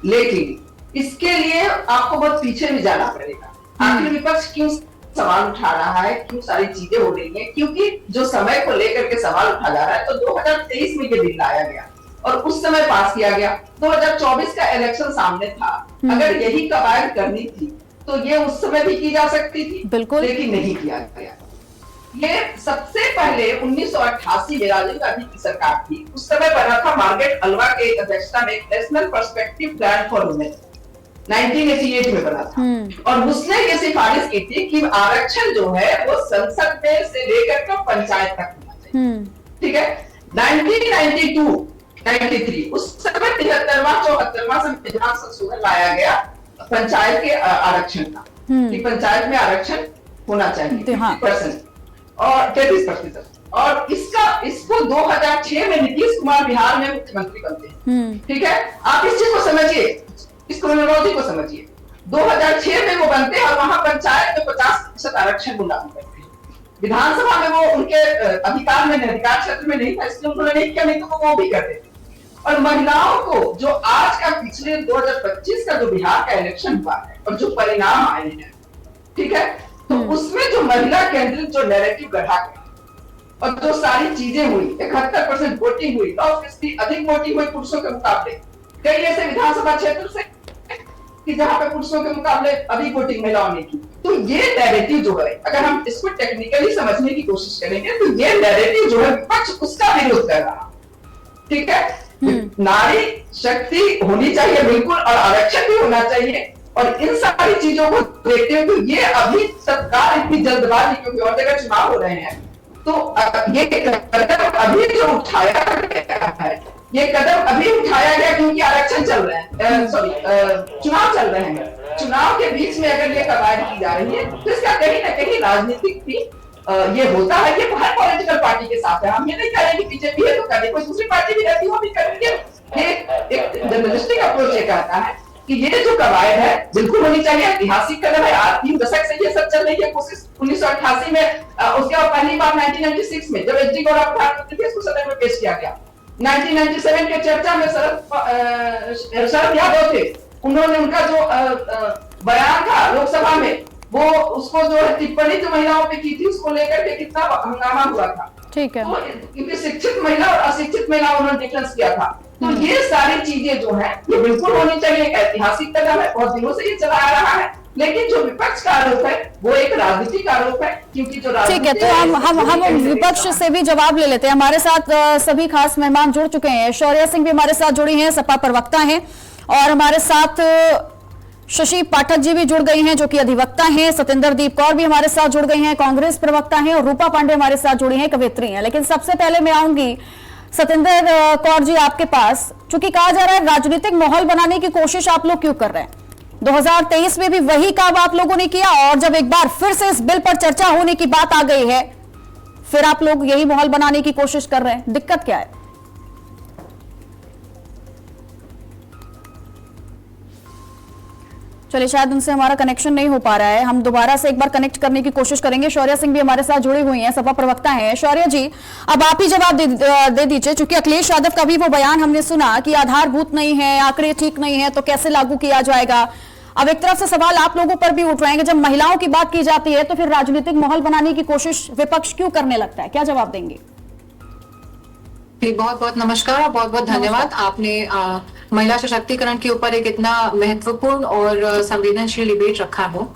लेकिन इसके लिए आपको बहुत पीछे भी जाना पड़ेगा। आखिर विपक्ष क्यों सवाल उठा रहा है, क्यों सारी चीजें हो रही हैं? क्योंकि जो समय को लेकर के सवाल उठा जा रहा है, तो 2023 में ये बिल लाया गया और उस समय पास किया गया। 2024 का इलेक्शन सामने था, अगर यही कवायद करनी थी तो ये उस समय भी की जा सकती थी, बिल्कुल, लेकिन नहीं किया गया। ये सबसे पहले 1988 में राजीव गांधी की सरकार थी, उस समय बना था मार्गरेट अल्वा के अध्यक्षता में national perspective plan for women, 1988 में बना था। और उसने ये सिफारिश की थी कि आरक्षण जो है वो संसद में से लेकर के पंचायत तक होना चाहिए। ठीक है, 1992, 93 उस समय 73वां 74वां संविधान संशोधन लाया गया पंचायत के आरक्षण का, कि पंचायत में आरक्षण होना चाहिए 50% और 33%। और इसको 2006 में नीतीश कुमार बिहार में मुख्यमंत्री बनते हैं। ठीक है, आप इस चीज को समझिए, इस क्रोनोलॉजी को समझिए। 2006 में वो बनते हैं और वहां पंचायत में 50% आरक्षण को लागू करते हैं। विधानसभा में वो उनके अधिकार में, अधिकार क्षेत्र में नहीं था, इसलिए उन्होंने नहीं किया, नहीं तो वो भी करते थे। और महिलाओं को जो आज का पिछले 2025 का जो बिहार का इलेक्शन हुआ है और जो परिणाम आए हैं, ठीक है, तो उसमें जो महिला केंद्रित जो नैरेटिव गढ़ा गया और जो सारी चीजें हुई, 71% वोटिंग हुई, 10% अधिक वोटिंग हुई पुरुषों के मुकाबले। कई ऐसे विधानसभा क्षेत्र से कि जहां पे पुरुषों के मुकाबले अधिक वोटिंग महिलाओं ने की। तो ये नैरेटिव जो है, अगर हम इसको टेक्निकली समझने की कोशिश करेंगे तो ये नैरेटिव जो है विपक्ष उसका विरोध कर रहा। ठीक है, नारी शक्ति होनी चाहिए बिल्कुल, और आरक्षण भी होना चाहिए। और इन सारी चीजों को देखते हुए तो ये अभी सरकार इतनी जल्दबाजी, क्योंकि और जगह चुनाव हो रहे हैं, तो ये कदम अभी जो उठाया गया है, ये कदम अभी उठाया गया क्योंकि आरक्षण चल रहे हैं, सॉरी चुनाव चल रहे हैं। चुनाव के बीच में अगर ये कवायद की जा रही है तो इसका कहीं ना कहीं राजनीतिक भी ये होता है। ये हर पॉलिटिकल पार्टी के साथ है। हम ये नहीं कह रहे कि बीजेपी है तो करें, कोई दूसरी पार्टी भी रहती हो भी करेंगे। ये एक जर्नलिस्टिक अप्रोच ये कहता है कि ये जो कवायद है बिल्कुल होनी चाहिए, ऐतिहासिक कदम है। आज 3 दशक से ये सब चल रही है कोशिश। 1988 में, उसके बाद पहली बार 1996 में जब एच.डी. गौड़ा प्रधानमंत्री थे, इसको सदन में पेश किया गया। 1997 के चर्चा में शरद यादव थे, उन्होंने उनका जो बयान था लोकसभा में, वो उसको जो है टिप्पणी जो महिलाओं पे की थी, उसको लेकर के कितना हंगामा हुआ था। ठीक है, तो क्योंकि शिक्षित महिला और अशिक्षित महिला उन्होंने डिफरेंस किया था। तो ये सारी चीजें जो है ये बिल्कुल होनी चाहिए। एक ऐतिहासिक कदम है, बहुत दिनों से ये चला आ रहा है। लेकिन जो विपक्ष का आरोप है वो एक राजनीतिक आरोप है, क्योंकि जो ठीक है, तो हम विपक्ष से भी जवाब ले लेते हैं। हमारे साथ सभी खास मेहमान जुड़ चुके हैं। शौर्या सिंह भी हमारे साथ जुड़ी हैं, सपा प्रवक्ता हैं, और हमारे साथ शशि पाठक जी भी जुड़ गई हैं जो कि अधिवक्ता हैं। सतेंद्र दीप कौर भी हमारे साथ जुड़ गई हैं, कांग्रेस प्रवक्ता हैं, और रूपा पांडे हमारे साथ जुड़ी हैं, कवयित्री हैं। लेकिन सबसे पहले मैं आऊंगी सतेंद्र कौर जी आपके पास, चूंकि कहा जा रहा है राजनीतिक माहौल बनाने की कोशिश आप लोग क्यों कर रहे हैं? 2023 में भी वही काम आप लोगों ने किया, और जब एक बार फिर से इस बिल पर चर्चा होने की बात आ गई है, फिर आप लोग यही माहौल बनाने की कोशिश कर रहे हैं। दिक्कत क्या है? चलिए, शायद उनसे हमारा कनेक्शन नहीं हो पा रहा है, हम दोबारा से एक बार कनेक्ट करने की कोशिश करेंगे। शौर्या सिंह भी हमारे साथ जुड़ी हुई हैं, सपा प्रवक्ता हैं। शौर्या जी, अब आप ही जवाब दे दीजिए, क्योंकि अखिलेश यादव का भी वो बयान हमने सुना कि आधारभूत नहीं है, आंकड़े ठीक नहीं है, तो कैसे लागू किया जाएगा। अब एक तरफ से सवाल आप लोगों पर भी उठ रहे हैं कि जब महिलाओं की बात की जाती है तो फिर राजनीतिक माहौल बनाने की कोशिश विपक्ष क्यों करने लगता है? क्या जवाब देंगे? बहुत बहुत नमस्कार और बहुत बहुत धन्यवाद। आपने महिला सशक्तिकरण के ऊपर एक इतना महत्वपूर्ण और संवेदनशील डिबेट रखा हो।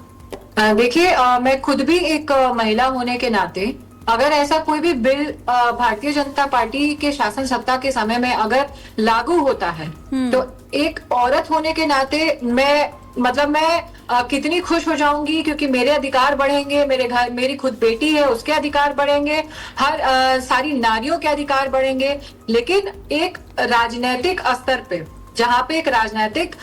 देखिए, मैं खुद भी एक महिला होने के नाते, अगर ऐसा कोई भी बिल भारतीय जनता पार्टी के शासन सत्ता के समय में अगर लागू होता है, तो एक औरत होने के नाते मैं कितनी खुश हो जाऊंगी, क्योंकि मेरे अधिकार बढ़ेंगे, मेरे घर मेरी खुद बेटी है उसके अधिकार बढ़ेंगे, हर सारी नारियों के अधिकार बढ़ेंगे। लेकिन एक राजनीतिक स्तर पे, जहाँ पे एक राजनीतिक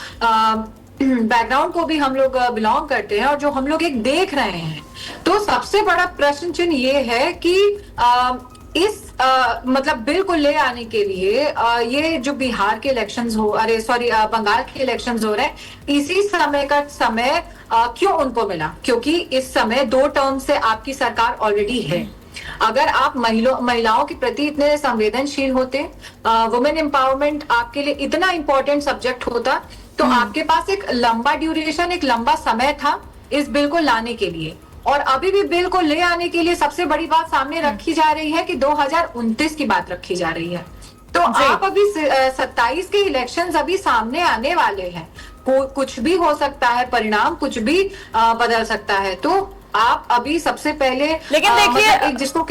बैकग्राउंड को भी हम लोग बिलोंग करते हैं और जो हम लोग एक देख रहे हैं, तो सबसे बड़ा प्रश्न चिन्ह ये है कि इस बिल को ले आने के लिए ये जो बिहार के इलेक्शंस बंगाल के इलेक्शंस हो रहे हैं, इसी समय का समय क्यों उनको मिला? क्योंकि इस समय 2 टर्म से आपकी सरकार ऑलरेडी है। अगर आप महिलाओं के प्रति इतने संवेदनशील होते, वुमेन एम्पावरमेंट आपके लिए इतना इंपॉर्टेंट सब्जेक्ट होता, तो आपके पास एक लंबा ड्यूरेशन, एक लंबा समय था इस बिल को लाने के लिए। और अभी भी बिल को ले आने के लिए सबसे बड़ी बात सामने रखी जा रही है कि 2029 की बात रखी जा रही है। तो आप अभी 27 के इलेक्शंस अभी सामने आने वाले हैं, कुछ भी हो सकता है, परिणाम कुछ भी बदल सकता है। तो आप अभी सबसे पहले, लेकिन देखिए जिसको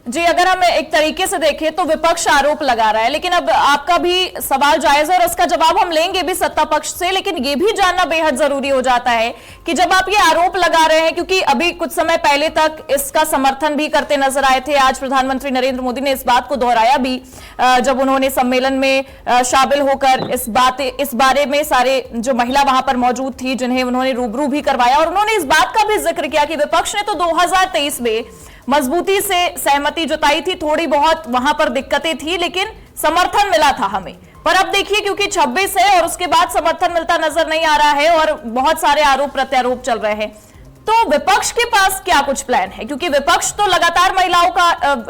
जी, अगर हम एक तरीके से देखें तो विपक्ष आरोप लगा रहा है, लेकिन अब आपका भी सवाल जायज है और उसका जवाब हम लेंगे भी सत्ता पक्ष से। लेकिन ये भी जानना बेहद जरूरी हो जाता है कि जब आप ये आरोप लगा रहे हैं, क्योंकि अभी कुछ समय पहले तक इसका समर्थन भी करते नजर आए थे, आज प्रधानमंत्री नरेंद्र मोदी ने इस बात को दोहराया भी जब उन्होंने सम्मेलन में शामिल होकर इस बारे में सारे जो महिला वहां पर मौजूद थी, जिन्हें उन्होंने रूबरू भी करवाया, और उन्होंने इस बात का भी जिक्र किया कि विपक्ष ने तो 2023 में मजबूती से सहमति जताई थी, थोड़ी बहुत वहां पर दिक्कतें थी, लेकिन समर्थन मिला था हमें। पर अब देखिए, क्योंकि 26 है और उसके बाद समर्थन मिलता नजर नहीं आ रहा है और बहुत सारे आरोप प्रत्यारोप चल रहे हैं, तो विपक्ष के पास क्या कुछ प्लान है? क्योंकि विपक्ष तो लगातार महिलाओं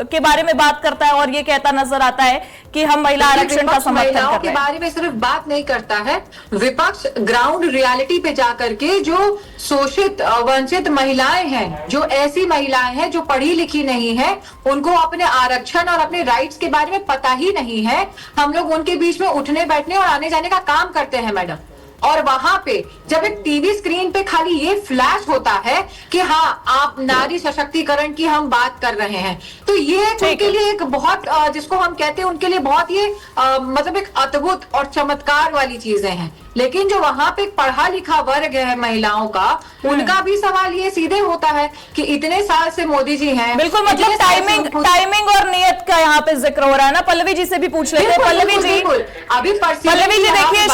के बारे में बात करता है और ये कहता नजर आता है कि हम महिला आरक्षण का समर्थन कर रहे हैं। के बारे में सिर्फ बात नहीं करता है, विपक्ष ग्राउंड रियलिटी पे जाकर के जो शोषित वंचित महिलाएं हैं, जो ऐसी महिलाएं हैं जो पढ़ी लिखी नहीं है, उनको अपने आरक्षण और अपने राइट्स के बारे में पता ही नहीं है, हम लोग उनके बीच में उठने बैठने और आने जाने का काम करते हैं मैडम। और वहां पे जब एक टीवी स्क्रीन पे खाली ये फ्लैश होता है कि हाँ, आप नारी सशक्तिकरण की हम बात कर रहे हैं, तो ये उनके लिए एक बहुत जिसको हम कहते हैं उनके लिए बहुत ये एक अद्भुत और चमत्कार वाली चीजें हैं। लेकिन जो वहां पे पढ़ा लिखा वर्ग है महिलाओं का, उनका भी सवाल ये सीधे होता है कि इतने साल से मोदी जी हैं। बिल्कुल, मतलब टाइमिंग और नियत का यहाँ पे जिक्र हो रहा है ना। पल्लवी जी से भी पूछ लेते हैं। पल्लवी जी, देखिए,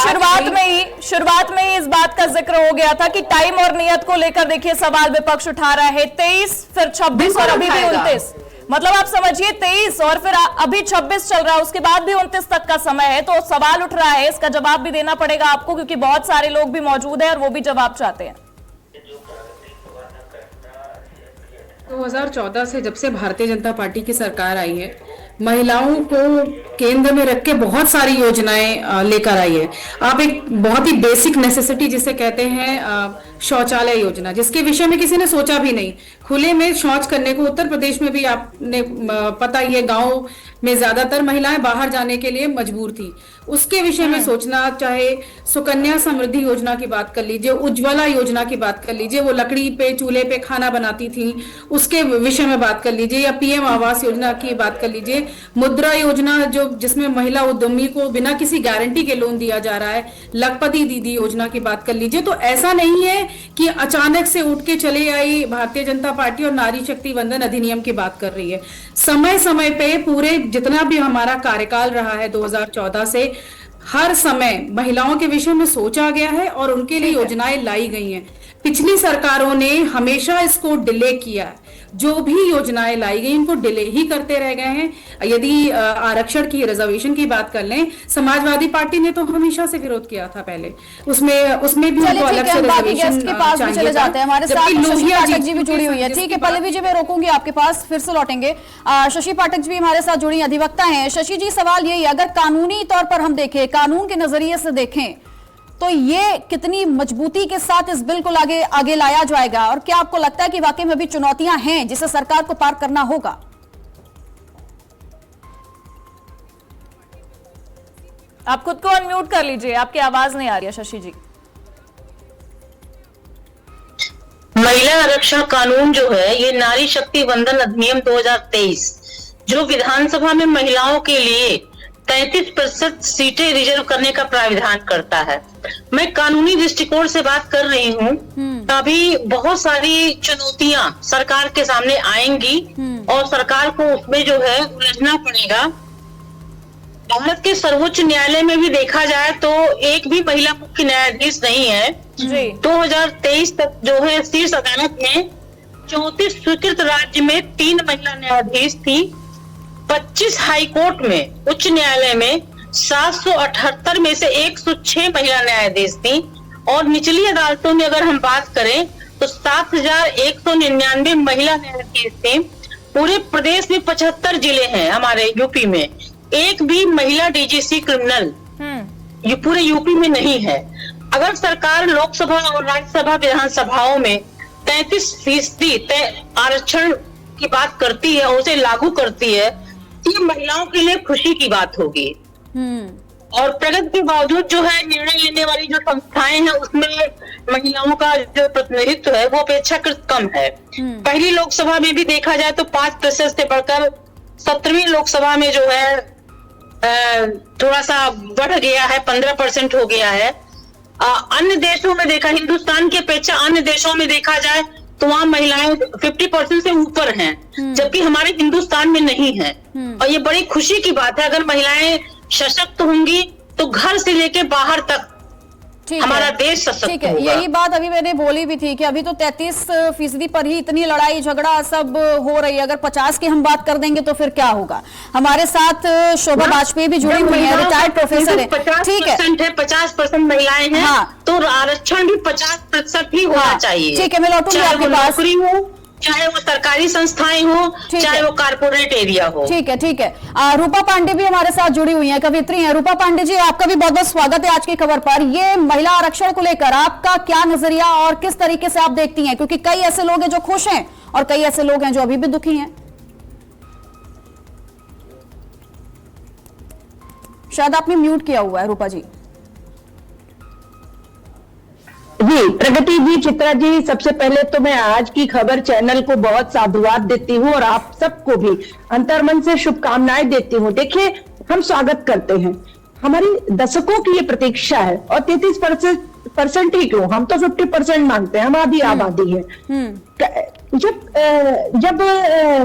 शुरुआत में ही इस बात का जिक्र हो गया था कि टाइम और नियत को लेकर देखिए सवाल विपक्ष उठा रहा है। 23, फिर 26 और अभी भी 29, मतलब आप समझिए 23 और फिर अभी 26 चल रहा है, उसके बाद भी 29 तक का समय है। तो सवाल उठ रहा है, इसका जवाब भी देना पड़ेगा आपको, क्योंकि बहुत सारे लोग भी मौजूद हैं और वो भी जवाब चाहते हैं। 2014 से जब से भारतीय जनता पार्टी की सरकार आई है, महिलाओं को केंद्र में रख के बहुत सारी योजनाएं लेकर आई है। आप एक बहुत ही बेसिक नेसेसिटी जिसे कहते हैं शौचालय योजना, जिसके विषय में किसी ने सोचा भी नहीं। खुले में शौच करने को उत्तर प्रदेश में भी आपने पता ही है, गाँव में ज्यादातर महिलाएं बाहर जाने के लिए मजबूर थी। उसके विषय में सोचना, चाहे सुकन्या समृद्धि योजना की बात कर लीजिए, उज्ज्वला योजना की बात कर लीजिए, वो लकड़ी पे चूल्हे पे खाना बनाती थी, उसके विषय में बात कर लीजिए, या पीएम आवास योजना की बात कर लीजिए, मुद्रा योजना जो जिसमें महिला उद्यमी को बिना किसी गारंटी के लोन दिया जा रहा है, लखपति दीदी योजना की बात कर लीजिए। तो ऐसा नहीं है कि अचानक से उठ के चले आई भारतीय जनता पार्टी और नारी शक्ति वंदन अधिनियम की बात कर रही है। समय समय पे पूरे जितना भी हमारा कार्यकाल रहा है 2014 से, हर समय महिलाओं के विषय में सोचा गया है और उनके लिए योजनाएं लाई गई हैं। पिछली सरकारों ने हमेशा इसको डिले किया है, जो भी योजनाएं लाई गई इनको डिले ही करते रह गए हैं। यदि आरक्षण की, रिजर्वेशन की बात कर लें, समाजवादी पार्टी ने तो हमेशा से विरोध किया था पहले, उसमें भी उनको अलग से रिजर्वेशन के पास भी चले जाते हैं। हमारे साथ शशि पाठक जी भी जुड़ी हुई है। ठीक है पल्लवी जी, मैं रोकूंगी आपके पास, फिर से लौटेंगे। शशि पाठक जी भी हमारे साथ जुड़ी अधिवक्ता हैं। शशि जी, सवाल यही, अगर कानूनी तौर पर हम देखें, कानून के नजरिए से देखें, तो ये कितनी मजबूती के साथ इस बिल को आगे लाया जाएगा, और क्या आपको लगता है कि वाकई में भी चुनौतियां हैं जिसे सरकार को पार करना होगा? आप खुद को अनम्यूट कर लीजिए, आपकी आवाज नहीं आ रही है शशि जी। महिला आरक्षण कानून जो है, ये नारी शक्ति वंदन अधिनियम 2023 जो विधानसभा में महिलाओं के लिए 33% सीटें रिजर्व करने का प्राविधान करता है। मैं कानूनी दृष्टिकोण से बात कर रही हूँ। अभी बहुत सारी चुनौतियां सरकार के सामने आएंगी और सरकार को उसमें जो है उलझना पड़ेगा। भारत के सर्वोच्च न्यायालय में भी देखा जाए तो एक भी महिला मुख्य न्यायाधीश नहीं है। 2023 तक जो है शीर्ष अदालत में 34 स्वीकृत राज्य में 3 महिला न्यायाधीश थी। 25 हाईकोर्ट में, उच्च न्यायालय में 778 में से 106 महिला न्यायाधीश थी, और निचली अदालतों में अगर हम बात करें तो 7199 महिला न्यायाधीश थे। पूरे प्रदेश में 75 जिले हैं हमारे यूपी में, एक भी महिला डीजीसी क्रिमिनल ये पूरे यूपी में नहीं है। अगर सरकार लोकसभा और राज्यसभा विधानसभाओं में 33% आरक्षण की बात करती है और उसे लागू करती है, ये महिलाओं के लिए खुशी की बात होगी। और प्रगति के बावजूद जो है निर्णय लेने वाली जो संस्थाएं हैं उसमें महिलाओं का जो प्रतिनिधित्व है वो अपेक्षाकृत कम है। पहली लोकसभा में भी देखा जाए तो 5% से बढ़कर 17वीं लोकसभा में जो है थोड़ा सा बढ़ गया है, 15% हो गया है। अन्य देशों में देखा, हिंदुस्तान की अपेक्षा अन्य देशों में देखा जाए तो वहाँ महिलाएं 50% से ऊपर हैं, जबकि हमारे हिंदुस्तान में नहीं है। और ये बड़ी खुशी की बात है, अगर महिलाएं सशक्त होंगी तो घर से लेके बाहर तक हमारा देश सशक्त होगा। यही बात अभी मैंने बोली भी थी कि अभी तो 33% पर ही इतनी लड़ाई झगड़ा सब हो रही है, अगर 50 की हम बात कर देंगे तो फिर क्या होगा। हमारे साथ शोभा वाजपेयी भी जुड़ी हुई है, रिटायर्ड प्रोफेसर है। ठीक है, 50% महिलाएं हैं। हाँ। तो आरक्षण भी 50% ही होना चाहिए। ठीक है, मैं लौटूंगी आपके पास। नौकरी हो, चाहे वो सरकारी संस्थाएं हो, चाहे वो कारपोरेट एरिया हो। ठीक है, ठीक है। रूपा पांडे भी हमारे साथ जुड़ी हुई हैं, कवित्री हैं। रूपा पांडे जी, आपका भी बहुत बहुत स्वागत है आज की खबर पर। ये महिला आरक्षण को लेकर आपका क्या नजरिया और किस तरीके से आप देखती हैं, क्योंकि कई ऐसे लोग हैं जो खुश हैं और कई ऐसे लोग हैं जो अभी भी दुखी हैं। शायद आपने म्यूट किया हुआ है रूपा जी। जी, प्रगति जी, चित्रा जी, सबसे पहले तो मैं आज की खबर चैनल को बहुत साधुवाद देती हूँ और आप सबको भी अंतर्मन से शुभकामनाएं देती हूँ। देखिए, हम स्वागत करते हैं, हमारी दशकों की ये प्रतीक्षा है, और 33% ही क्यों, हम तो 50% मांगते हैं, हम आधी आबादी है। जब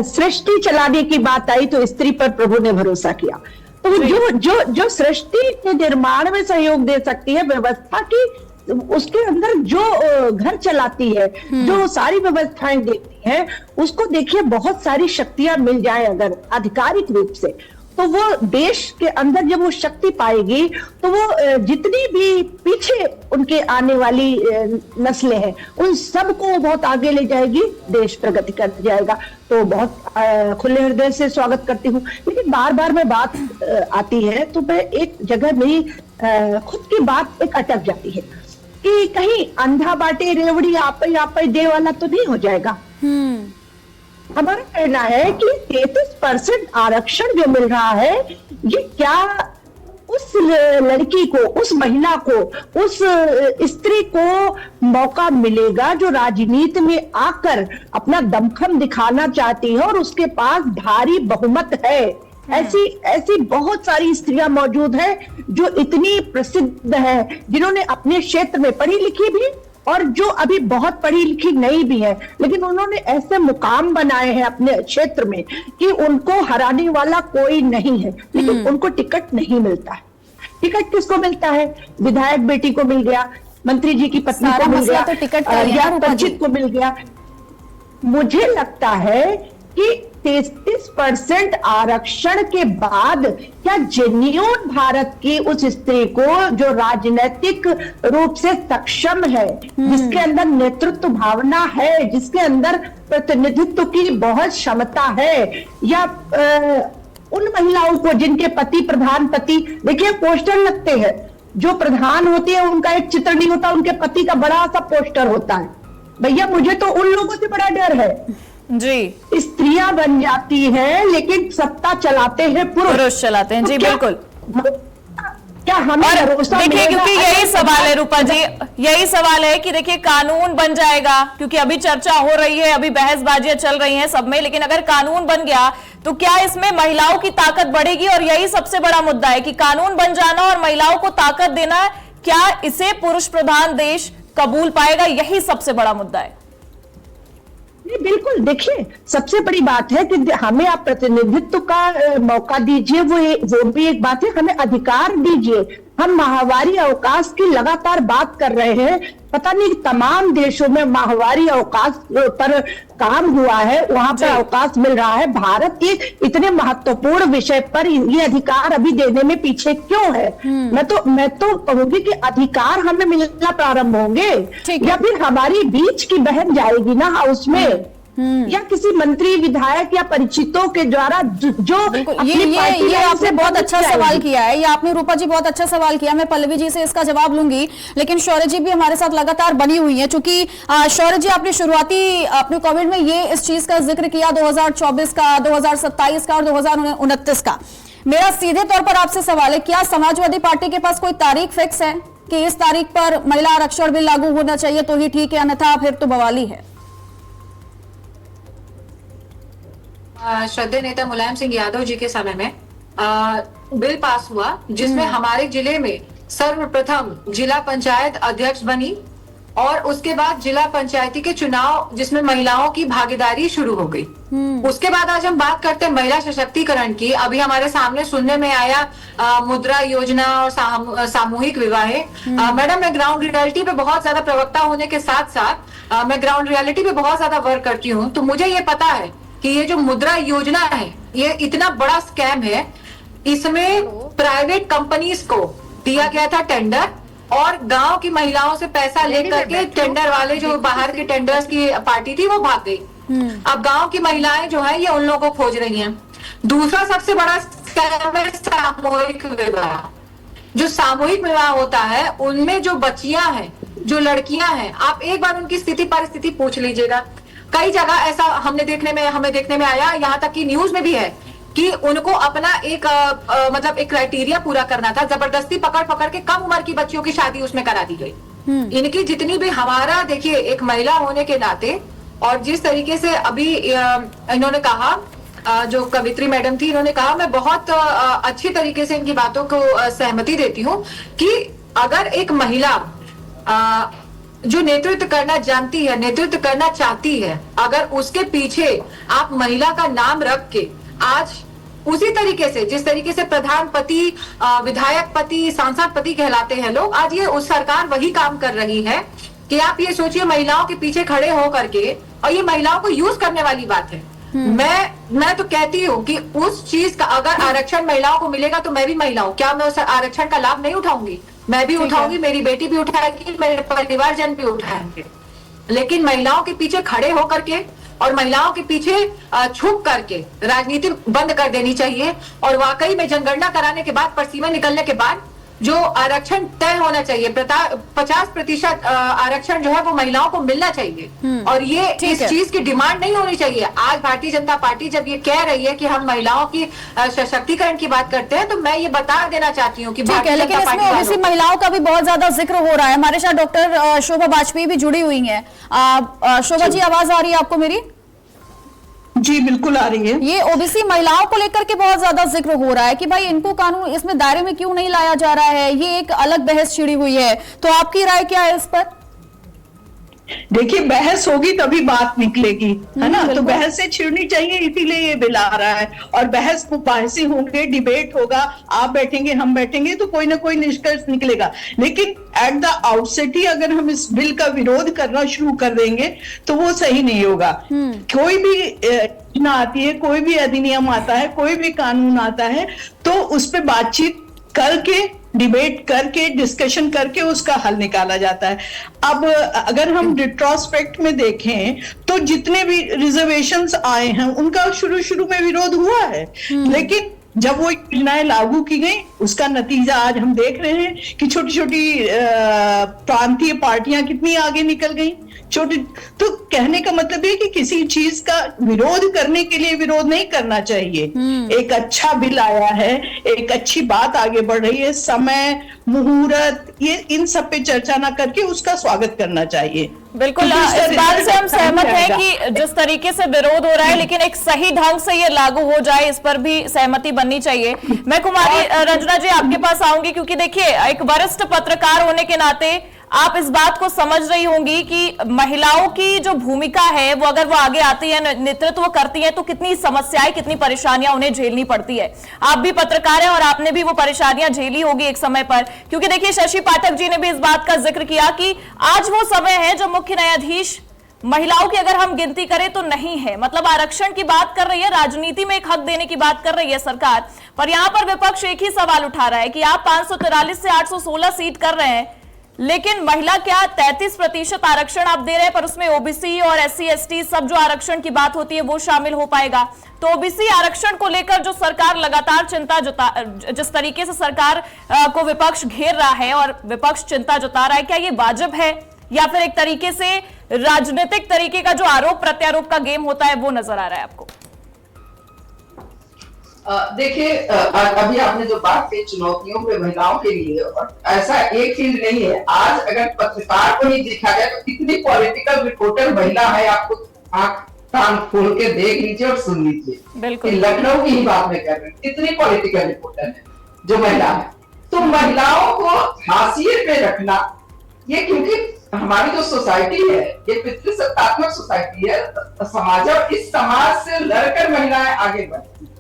सृष्टि चलाने की बात आई तो स्त्री पर प्रभु ने भरोसा किया। तो जो सृष्टि के निर्माण में सहयोग दे सकती है, व्यवस्था की उसके अंदर जो घर चलाती है, जो सारी व्यवस्थाएं देखती है, उसको देखिए बहुत सारी शक्तियां मिल जाए अगर आधिकारिक रूप से, तो वो देश के अंदर जब वो शक्ति पाएगी तो वो जितनी भी पीछे उनके आने वाली नस्लें हैं उन सबको बहुत आगे ले जाएगी, देश प्रगति कर जाएगा। तो बहुत खुले हृदय से स्वागत करती हूँ। लेकिन बार बार में बात आती है तो मैं एक जगह में खुद की बात एक अटक जाती है कि कहीं अंधा बाटे रेवड़ी आप दे वाला तो नहीं हो जाएगा। हमारा कहना है कि 33% आरक्षण जो मिल रहा है, ये क्या उस लड़की को, उस महिला को, उस स्त्री को मौका मिलेगा जो राजनीति में आकर अपना दमखम दिखाना चाहती है और उसके पास भारी बहुमत है। ऐसी बहुत सारी स्त्रियां मौजूद हैं जो इतनी प्रसिद्ध हैं, जिन्होंने अपने क्षेत्र में पढ़ी लिखी भी और जो अभी बहुत पढ़ी लिखी नहीं भी है, लेकिन उन्होंने ऐसे मुकाम बनाए हैं अपने क्षेत्र में कि उनको हराने वाला कोई नहीं है, लेकिन उनको टिकट नहीं मिलता है। टिकट किसको मिलता है? विधायक बेटी को मिल गया, मंत्री जी की पत्नी को मिल गया, या परिचित को मिल गया। मुझे लगता है कि 33% आरक्षण के बाद क्या जेन्युइन भारत की उस स्त्री को जो राजनीतिक रूप से सक्षम है, जिसके अंदर नेतृत्व भावना है, जिसके अंदर प्रतिनिधित्व की बहुत क्षमता है, या उन महिलाओं को जिनके पति प्रधान पति, देखिए पोस्टर लगते हैं, जो प्रधान होती है उनका एक चित्र नहीं होता, उनके पति का बड़ा सा पोस्टर होता है। भैया मुझे तो उन लोगों से बड़ा डर है जी। स्त्रियां बन जाती हैं लेकिन सत्ता चलाते हैं पुरुष चलाते हैं जी। बिल्कुल। क्या हमें भरोसा देखिए, क्योंकि यही सवाल है रूपा जी, यही सवाल है कि देखिए कानून बन जाएगा, क्योंकि अभी चर्चा हो रही है, अभी बहसबाजियां चल रही हैं सब में, लेकिन अगर कानून बन गया तो क्या इसमें महिलाओं की ताकत बढ़ेगी? और यही सबसे बड़ा मुद्दा है कि कानून बन जाना और महिलाओं को ताकत देना, क्या इसे पुरुष प्रधान देश कबूल पाएगा? यही सबसे बड़ा मुद्दा है। नहीं, बिल्कुल। देखिए, सबसे बड़ी बात है कि हमें आप प्रतिनिधित्व का मौका दीजिए, वो भी एक बात है, हमें अधिकार दीजिए। हम माहवारी अवकाश की लगातार बात कर रहे हैं, पता नहीं तमाम देशों में माहवारी अवकाश पर काम हुआ है, वहां पर अवकाश मिल रहा है। भारत के इतने महत्वपूर्ण विषय पर ये अधिकार अभी देने में पीछे क्यों है? मैं तो कहूंगी कि अधिकार हमें मिलना प्रारंभ होंगे, या फिर हमारी बीच की बहन जाएगी ना हाउस में, या किसी मंत्री विधायक या परिचितों के द्वारा जो ये आपने बहुत अच्छा सवाल किया है, ये आपने रूपा जी बहुत अच्छा सवाल किया। मैं पल्लवी जी से इसका जवाब लूंगी, लेकिन शौर्य जी भी हमारे साथ लगातार बनी हुई है। चूंकि शौर्य जी, आपने शुरुआती अपने कमेंट में ये इस चीज का जिक्र किया 2024 का, 2027 का और 2029 का। मेरा सीधे तौर पर आपसे सवाल है, क्या समाजवादी पार्टी के पास कोई तारीख फिक्स है कि इस तारीख पर महिला आरक्षण बिल लागू होना चाहिए तो ही ठीक है, अन्यथा फिर तो बवाली है? श्रद्धेय नेता मुलायम सिंह यादव जी के समय में बिल पास हुआ, जिसमें हमारे जिले में सर्वप्रथम जिला पंचायत अध्यक्ष बनी और उसके बाद जिला पंचायती के चुनाव, जिसमें महिलाओं की भागीदारी शुरू हो गई। उसके बाद आज हम बात करते हैं महिला सशक्तिकरण की। अभी हमारे सामने सुनने में आया मुद्रा योजना और सामूहिक विवाह। मैडम, मैं ग्राउंड रियलिटी पे बहुत ज्यादा प्रवक्ता होने के साथ साथ मैं ग्राउंड रियलिटी पे बहुत ज्यादा वर्क करती हूँ, तो मुझे ये पता है कि ये जो मुद्रा योजना है, ये इतना बड़ा स्कैम है। इसमें प्राइवेट कंपनीज को दिया गया था टेंडर और गांव की महिलाओं से पैसा लेकर के टेंडर वाले, जो बाहर के टेंडर्स की पार्टी थी, वो भाग गई। अब गांव की महिलाएं जो है ये उन लोगों को खोज रही हैं। दूसरा सबसे बड़ा स्कैम है सामूहिक विवाह। जो सामूहिक विवाह होता है, उनमें जो बच्चियां हैं, जो लड़कियां हैं, आप एक बार उनकी स्थिति परिस्थिति पूछ लीजिएगा। कई जगह ऐसा हमें देखने में आया, यहाँ तक कि न्यूज में भी है कि उनको अपना एक मतलब एक क्राइटेरिया पूरा करना था, जबरदस्ती पकड़ के कम उम्र की बच्चियों की शादी उसमें करा दी गई। इनकी जितनी भी, हमारा देखिए एक महिला होने के नाते, और जिस तरीके से अभी इन्होंने कहा, जो कवित्री मैडम थी, इन्होंने कहा, मैं बहुत अच्छी तरीके से इनकी बातों को सहमति देती हूँ कि अगर एक महिला जो नेतृत्व करना जानती है, नेतृत्व करना चाहती है, अगर उसके पीछे आप महिला का नाम रख के, आज उसी तरीके से जिस तरीके से प्रधान पति, विधायक पति, सांसद पति कहलाते हैं लोग, आज ये उस सरकार वही काम कर रही है कि आप ये सोचिए महिलाओं के पीछे खड़े हो करके, और ये महिलाओं को यूज करने वाली बात है। मैं तो कहती हूँ कि उस चीज का अगर आरक्षण महिलाओं को मिलेगा तो मैं भी महिला हूँ, क्या मैं उस आरक्षण का लाभ नहीं उठाऊंगी? मैं भी उठाऊंगी, मेरी बेटी भी उठाएगी, मेरे परिवारजन भी उठाएंगे। लेकिन महिलाओं के पीछे खड़े होकर के और महिलाओं के पीछे छुप करके राजनीति बंद कर देनी चाहिए। और वाकई में जनगणना कराने के बाद, परसीमा निकलने के बाद जो आरक्षण तय होना चाहिए, 50% आरक्षण जो है वो महिलाओं को मिलना चाहिए, और ये इस चीज की डिमांड नहीं होनी चाहिए। आज भारतीय जनता पार्टी जब ये कह रही है कि हम महिलाओं की सशक्तिकरण की बात करते हैं, तो मैं ये बता देना चाहती हूँ कि भारतीय जनता पार्टी ओबीसी महिलाओं का भी बहुत ज्यादा जिक्र हो रहा है। हमारे साथ डॉक्टर शोभा वाजपेयी भी जुड़ी हुई हैं। शोभा जी, आवाज आ रही है आपको मेरी? जी बिल्कुल आ रही है। ये ओबीसी महिलाओं को लेकर के बहुत ज्यादा जिक्र हो रहा है कि भाई इनको कानून इसमें दायरे में क्यों नहीं लाया जा रहा है, ये एक अलग बहस छिड़ी हुई है। तो आपकी राय क्या है इस पर? देखिए, बहस होगी तभी बात निकलेगी, है ना। तो बहस से छिड़नी चाहिए, इसीलिए ये बिल आ रहा है। और बहस होंगे, डिबेट होगा, आप बैठेंगे, हम बैठेंगे, तो कोई ना कोई निष्कर्ष निकलेगा। लेकिन एट द आउटसेट ही अगर हम इस बिल का विरोध करना शुरू कर देंगे तो वो सही नहीं होगा। कोई भी योजना आती है, कोई भी अधिनियम आता है, कोई भी कानून आता है, तो उस पर बातचीत करके, डिबेट करके, डिस्कशन करके उसका हल निकाला जाता है। अब अगर हम रिट्रोस्पेक्ट में देखें तो जितने भी रिजर्वेशंस आए हैं उनका शुरू में विरोध हुआ है, लेकिन जब वो योजनाएं लागू की गई उसका नतीजा आज हम देख रहे हैं कि छोटी छोटी प्रांतीय पार्टियां कितनी आगे निकल गई। तो कहने का मतलब है कि किसी चीज का विरोध करने के लिए विरोध नहीं करना चाहिए। एक अच्छा बिल आया है, एक अच्छी बात आगे बढ़ रही है, समय, मुहूर्त, ये इन सब पे चर्चा ना करके उसका स्वागत करना चाहिए। बिल्कुल, इस बात से हम सहमत हैं कि जिस तरीके से विरोध हो रहा है, लेकिन एक सही ढंग से ये लागू हो जाए, इस पर भी सहमति बननी चाहिए। मैं कुमारी रंजना जी आपके पास आऊंगी, क्योंकि देखिए एक वरिष्ठ पत्रकार होने के नाते आप इस बात को समझ रही होंगी कि महिलाओं की जो भूमिका है वो अगर वो आगे आती है, नेतृत्व करती है, तो कितनी समस्याएं, कितनी परेशानियां उन्हें झेलनी पड़ती है। आप भी पत्रकार हैं और आपने भी वो परेशानियां झेली होगी एक समय पर, क्योंकि देखिए शशि पाठक जी ने भी इस बात का जिक्र किया कि आज वो समय है जब मुख्य न्यायाधीश महिलाओं की अगर हम गिनती करें तो नहीं है। मतलब आरक्षण की बात कर रही है, राजनीति में एक हक देने की बात कर रही है सरकार, पर यहां पर विपक्ष एक ही सवाल उठा रहा है कि आप 543 से 816 सीट कर रहे हैं, लेकिन महिला क्या 33% आरक्षण आप दे रहे हैं, पर उसमें ओबीसी और SC ST सब जो आरक्षण की बात होती है वो शामिल हो पाएगा। तो ओबीसी आरक्षण को लेकर जो सरकार लगातार जिस तरीके से सरकार को विपक्ष घेर रहा है और विपक्ष चिंता जता रहा है, क्या ये वाजिब है या फिर एक तरीके से राजनीतिक तरीके का जो आरोप प्रत्यारोप का गेम होता है वो नजर आ रहा है आपको? देखिए, अभी आपने जो बात की चुनौतियों पे महिलाओं के लिए, और ऐसा एक चीज नहीं है। आज अगर पत्रकार को ही देखा जाए तो कितनी पॉलिटिकल रिपोर्टर महिला है, आपको आंख कान खोल के देख लीजिए और सुन लीजिए। बिल्कुल, लखनऊ की ही बात में कर रहे हैं, कितनी पॉलिटिकल रिपोर्टर है जो महिला है। तो महिलाओं को हाशिए पे रखना, ये क्योंकि हमारी जो सोसाइटी है ये पितृसत्तात्मक सोसाइटी है, समाज है, और इस समाज से लड़कर महिलाएं आगे बढ़ती है।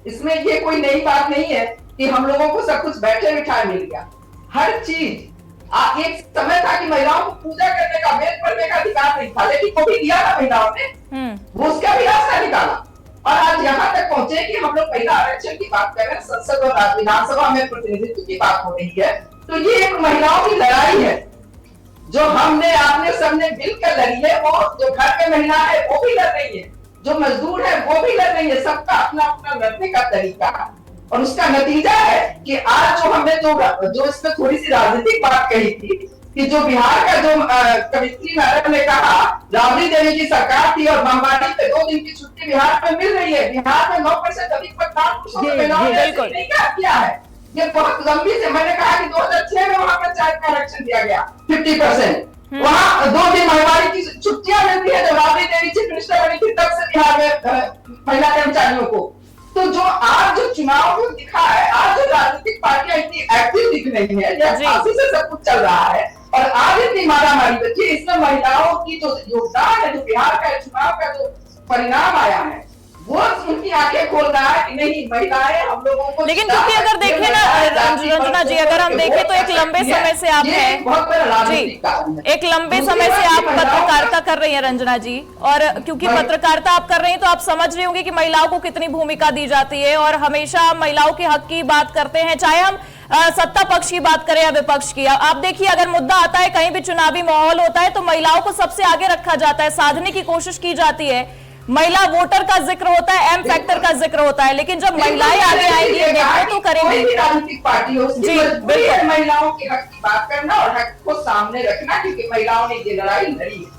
इसमें ये कोई नई बात नहीं है कि हम लोगों को सब कुछ बैठे बिठाए मिल गया। हर चीज एक समय था कि महिलाओं को पूजा करने का, वेद पढ़ने का अधिकार नहीं था, लेकिन वो भी दिया था महिलाओं ने, वो उसका भी रास्ता निकाला और आज यहाँ तक पहुंचे कि हम लोग महिला आरक्षण की बात कर रहे हैं, संसद और विधानसभा में प्रतिनिधित्व की बात हो रही है। तो ये एक महिलाओं की लड़ाई है जो हमने, आपने, सबने मिलकर लड़ी है। वो जो घर में महिला है वो भी लड़ रही है, जो मजदूर है वो भी लड़ रही है, सबका अपना अपना लड़ने का तरीका है। और उसका नतीजा है कि आज जो हमने जो इसमें थोड़ी सी राजनीतिक बात कही थी कि जो बिहार का जो कवित्री मैडम ने कहा, राबड़ी देवी की सरकार थी और बमबारी पे 2 दिन की छुट्टी बिहार में मिल रही है। बिहार में 9% अधिक मतदान पुरुषों में महिलाओं ने किया है। ये बहुत लंबी से, मैंने कहा कि 2006 में वहां पंचायत का आरक्षण दिया गया 50%। वहाँ 2 दिन महामारी की छुट्टियां मिलती है जब राबड़ी देवी चीफ मिनिस्टर बनी थी, तब से बिहार में महिला कर्मचारियों को। तो जो आज जो चुनाव में दिखा है, आज जो राजनीतिक पार्टियां इतनी एक्टिव दिख रही है, या फांसी से सब कुछ चल रहा है और आज इतनी मारामारी बची, इसमें महिलाओं की जो योगदान है, जो बिहार का चुनाव का जो परिणाम आया है, वो उनकी आंखें खोल रहा है कि नहीं महिलाएं हम लोगों को। लेकिन क्योंकि अगर देखें ना रंजना जी, अगर हम देखें तो एक लंबे समय से आप हैं जी, एक लंबे समय से आप पत्रकारिता कर रही हैं रंजना जी, और क्योंकि पत्रकारिता आप कर रही हैं तो आप समझ रही होंगी कि महिलाओं को कितनी भूमिका दी जाती है और हमेशा महिलाओं के हक की बात करते हैं, चाहे हम सत्ता पक्ष की बात करें या विपक्ष की। आप देखिए, अगर मुद्दा आता है, कहीं भी चुनावी माहौल होता है तो महिलाओं को सबसे आगे रखा जाता है, साधने की कोशिश की जाती है। महिला वोटर का जिक्र होता है, एम फैक्टर का जिक्र होता है, लेकिन जब महिलाएं आगे आएंगी नेतृत्व तो करेंगी। राजनीतिक पार्टी हो जी बिल्कुल, महिलाओं के हक की बात करना और हक को सामने रखना, क्योंकि महिलाओं ने ये लड़ाई लड़ी है।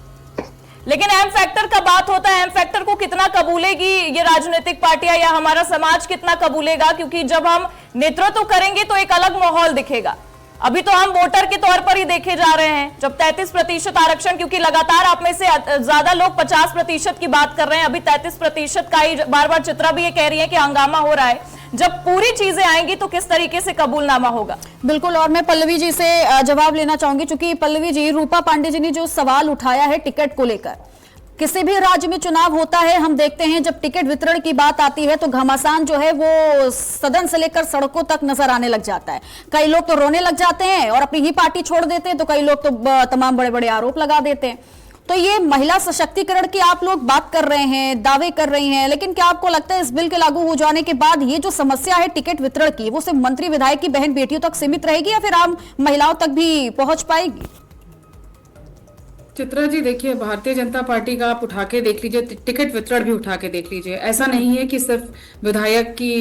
लेकिन एम फैक्टर का बात होता है, एम फैक्टर को कितना कबूलेगी ये राजनीतिक पार्टियां या हमारा समाज कितना कबूलेगा, क्योंकि जब हम नेतृत्व करेंगे तो एक अलग माहौल दिखेगा। अभी तो हम वोटर के तौर पर ही देखे जा रहे हैं। जब 33% आरक्षण, क्योंकि लगातार आप में से ज्यादा लोग 50% की बात कर रहे हैं, अभी 33% का ही बार बार चित्रा भी ये कह रही है कि हंगामा हो रहा है। जब पूरी चीजें आएंगी तो किस तरीके से कबूलनामा होगा? बिल्कुल, और मैं पल्लवी जी से जवाब लेना चाहूंगी, क्योंकि पल्लवी जी, रूपा पांडे जी ने जो सवाल उठाया है टिकट को लेकर, किसी भी राज्य में चुनाव होता है, हम देखते हैं जब टिकट वितरण की बात आती है तो घमासान जो है वो सदन से लेकर सड़कों तक नजर आने लग जाता है। कई लोग तो रोने लग जाते हैं और अपनी ही पार्टी छोड़ देते हैं, तो कई लोग तो तमाम बड़े बड़े आरोप लगा देते हैं। तो ये महिला सशक्तिकरण की आप लोग बात कर रहे हैं, दावे कर रही हैं, लेकिन क्या आपको लगता है इस बिल के लागू हो जाने के बाद ये जो समस्या है टिकट वितरण की, वो सिर्फ मंत्री विधायक की बहन बेटियों तक सीमित रहेगी या फिर आम महिलाओं तक भी पहुंच पाएगी? चित्रा जी, देखिए, भारतीय जनता पार्टी का आप उठा के देख लीजिए, टिकट वितरण भी उठा के देख लीजिए। ऐसा नहीं है कि सिर्फ विधायक की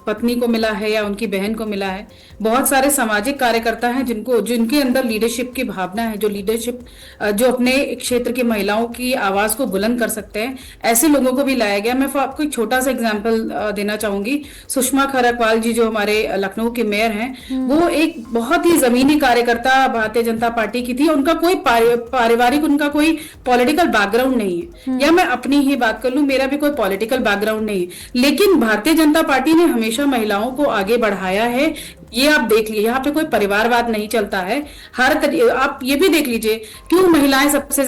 पत्नी को मिला है या उनकी बहन को मिला है। बहुत सारे सामाजिक कार्यकर्ता हैं जिनके अंदर लीडरशिप की भावना है, जो अपने क्षेत्र की महिलाओं की आवाज को बुलंद कर सकते हैं। ऐसे लोगों को भी लाया गया। मैं आपको एक छोटा सा एग्जाम्पल देना चाहूंगी। सुषमा खरकवाल जी, जो हमारे लखनऊ के मेयर हैं, वो एक बहुत ही जमीनी कार्यकर्ता भारतीय जनता पार्टी की थी। उनका कोई पारिवारिक, उनका कोई पॉलिटिकल बैकग्राउंड नहीं है, या मैं अपनी ही बात कर लूं, मेरा भी कोई पॉलिटिकल बैकग्राउंड नहीं है, लेकिन भारतीय जनता पार्टी ने हमेशा महिलाओं को आगे बढ़ाया है। ये आप देख लीजिए, यहाँ पे कोई परिवारवाद नहीं चलता है। आप ये भी देख लीजिए, क्यों महिलाएं सबसे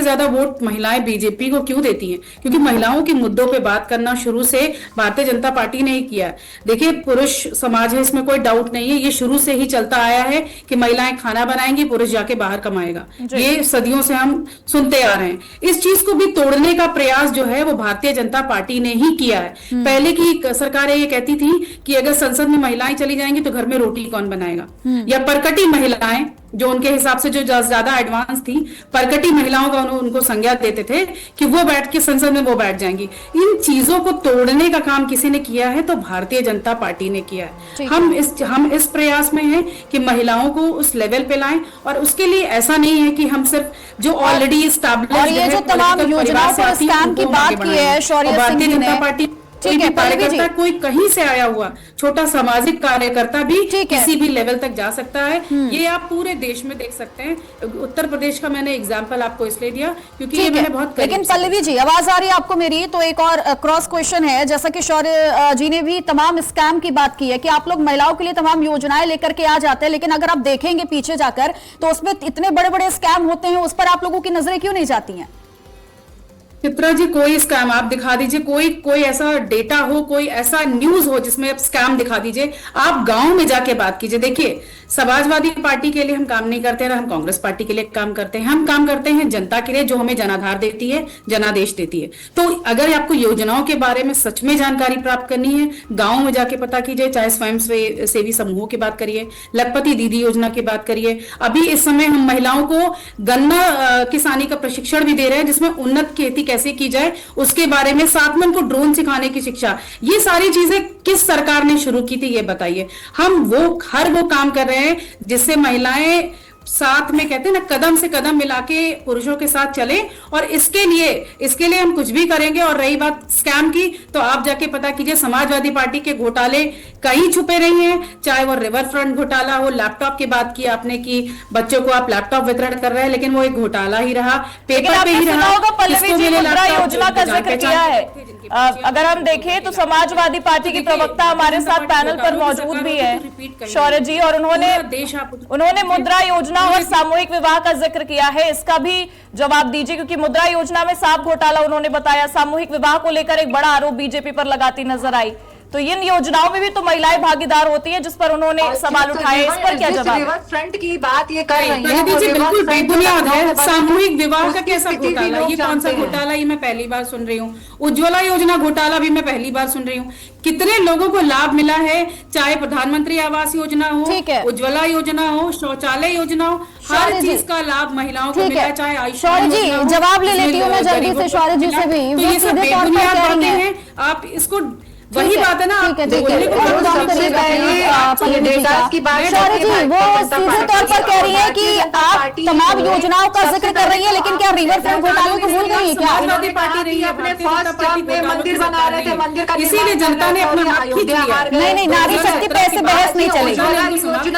ज्यादा वोट महिलाएं बीजेपी को क्यों देती हैं? क्योंकि महिलाओं के मुद्दों पे बात करना शुरू से भारतीय जनता पार्टी ने ही किया। देखिए, पुरुष समाज है, इसमें कोई डाउट नहीं है, ये शुरू से ही चलता आया है कि महिलाएं खाना बनाएंगी, पुरुष जाके बाहर कमाएगा। ये सदियों से हम सुनते आ रहे हैं। इस चीज को भी तोड़ने का प्रयास जो है वो भारतीय जनता पार्टी ने ही किया है। पहले की सरकारें ये कहती थी कि अगर संसद में महिलाएं चली जाएंगी तो घर में रोटी कौन बनाएगा, या परकटी महिलाएं, जो उनके हिसाब से जो ज्यादा एडवांस थी, परकटी महिलाओं का उनको संज्ञा देते थे कि वो बैठ के संसद में वो बैठ जाएंगी। इन चीजों को तोड़ने का काम किसी ने किया है तो भारतीय जनता पार्टी ने किया है। हम इस प्रयास में हैं कि महिलाओं को उस लेवल पे लाएं, और उसके लिए ऐसा नहीं है कि हम सिर्फ जो ऑलरेडी एस्टैब्लिश्ड और ये जो तमाम योजनाओं पर स्कैम की बात की है भारतीय जनता पार्टी, कार्यकर्ता कोई कहीं से आया हुआ छोटा सामाजिक कार्यकर्ता भी किसी भी लेवल तक जा सकता है। ये आप पूरे देश में देख सकते हैं। उत्तर प्रदेश का मैंने एग्जांपल आपको इसलिए दिया क्योंकि ये मैंने बहुत। लेकिन पल्लवी जी, आवाज आ रही है आपको मेरी? तो एक और क्रॉस क्वेश्चन है, जैसा कि शौर्य जी ने भी तमाम स्कैम की बात की है कि आप लोग महिलाओं के लिए तमाम योजनाएं लेकर के आ जाते हैं, लेकिन अगर आप देखेंगे पीछे जाकर तो उसमें इतने बड़े बड़े स्कैम होते हैं, उस पर आप लोगों की नजरें क्यों नहीं जाती हैं? चित्रा जी, कोई स्कैम आप दिखा दीजिए, कोई ऐसा डेटा हो, कोई ऐसा न्यूज हो जिसमें आप स्कैम दिखा दीजिए। आप गांव में जाके बात कीजिए। देखिए, समाजवादी पार्टी के लिए हम काम नहीं करते, हम कांग्रेस पार्टी के लिए काम करते हैं। हम काम करते हैं जनता के लिए, जो हमें जनाधार देती है, जनादेश देती है। तो अगर आपको योजनाओं के बारे में सच में जानकारी प्राप्त करनी है, गाँव में जाके पता कीजिए। चाहे स्वयं सेवी समूहों की बात करिए, लखपति दीदी योजना की बात करिए। अभी इस समय हम महिलाओं को गन्ना किसानी का प्रशिक्षण भी दे रहे हैं, जिसमें उन्नत खेती कैसे की जाए उसके बारे में, साथ में उनको ड्रोन सिखाने की शिक्षा। ये सारी चीजें किस सरकार ने शुरू की थी, ये बताइए। हम हर वो काम कर रहे हैं जिससे महिलाएं साथ में, कहते हैं ना, कदम से कदम मिला के पुरुषों के साथ चले, और इसके लिए हम कुछ भी करेंगे। और रही बात स्कैम की, तो आप जाके पता कीजिए, समाजवादी पार्टी के घोटाले कहीं छुपे नहीं है। चाहे वो रिवर फ्रंट घोटाला हो, लैपटॉप की बात की आपने कि बच्चों को आप लैपटॉप वितरण कर रहे हैं, लेकिन वो एक घोटाला ही रहा, पेपर पे ही रहा। पल्लवी जी, मुद्रा योजना का जिक्र किया है। अगर हम देखें तो समाजवादी पार्टी की प्रवक्ता हमारे साथ पैनल पर मौजूद भी है, शौर्य जी, और उन्होंने मुद्रा योजना और सामूहिक विवाह का जिक्र किया है। इसका भी जवाब दीजिए, क्योंकि मुद्रा योजना में साफ घोटाला उन्होंने बताया, सामूहिक विवाह को लेकर एक बड़ा आरोप बीजेपी पर लगाती नजर आई। तो इन योजनाओं में भी तो महिलाएं भागीदार होती हैं, जिस पर उन्होंने सवाल उठाए। इस पर क्या जवाब? रिवर फ्रंट की बात ये कर रही है, बिल्कुल बेबुनियाद है। सामूहिक विवाह का कैसा घोटाला, ये कौन सा घोटाला, ये मैं पहली बार सुन रही हूँ। उज्ज्वला योजना घोटाला भी मैं पहली बार सुन रही हूँ। कितने लोगों को लाभ मिला है, चाहे प्रधानमंत्री आवास योजना हो, उज्ज्वला योजना हो, शौचालय योजना हो, हर चीज का लाभ महिलाओं को मिला, चाहे आयुष्मान जी जवाब ले लेती हूँ मैं जल्दी से शौर्य जी से भी। तो ये सब बेबुनियाद बातें हैं, आप इसको वही बात है ना, शौर्य जी वो सीधे तौर पर कह रही है कि आप तमाम योजनाओं का जिक्र कर रही है, लेकिन क्या रिवर फ्रंट घोटाले को भूल गई है क्या? समाजवादी पार्टी रही है, अपने फर्स्ट टर्म में मंदिर बना रहे थे, मंदिर का इसीलिए जनता ने अपना हाथ खींच लिया। नहीं, नारी शक्ति पे ऐसे बहस नहीं चलेगी।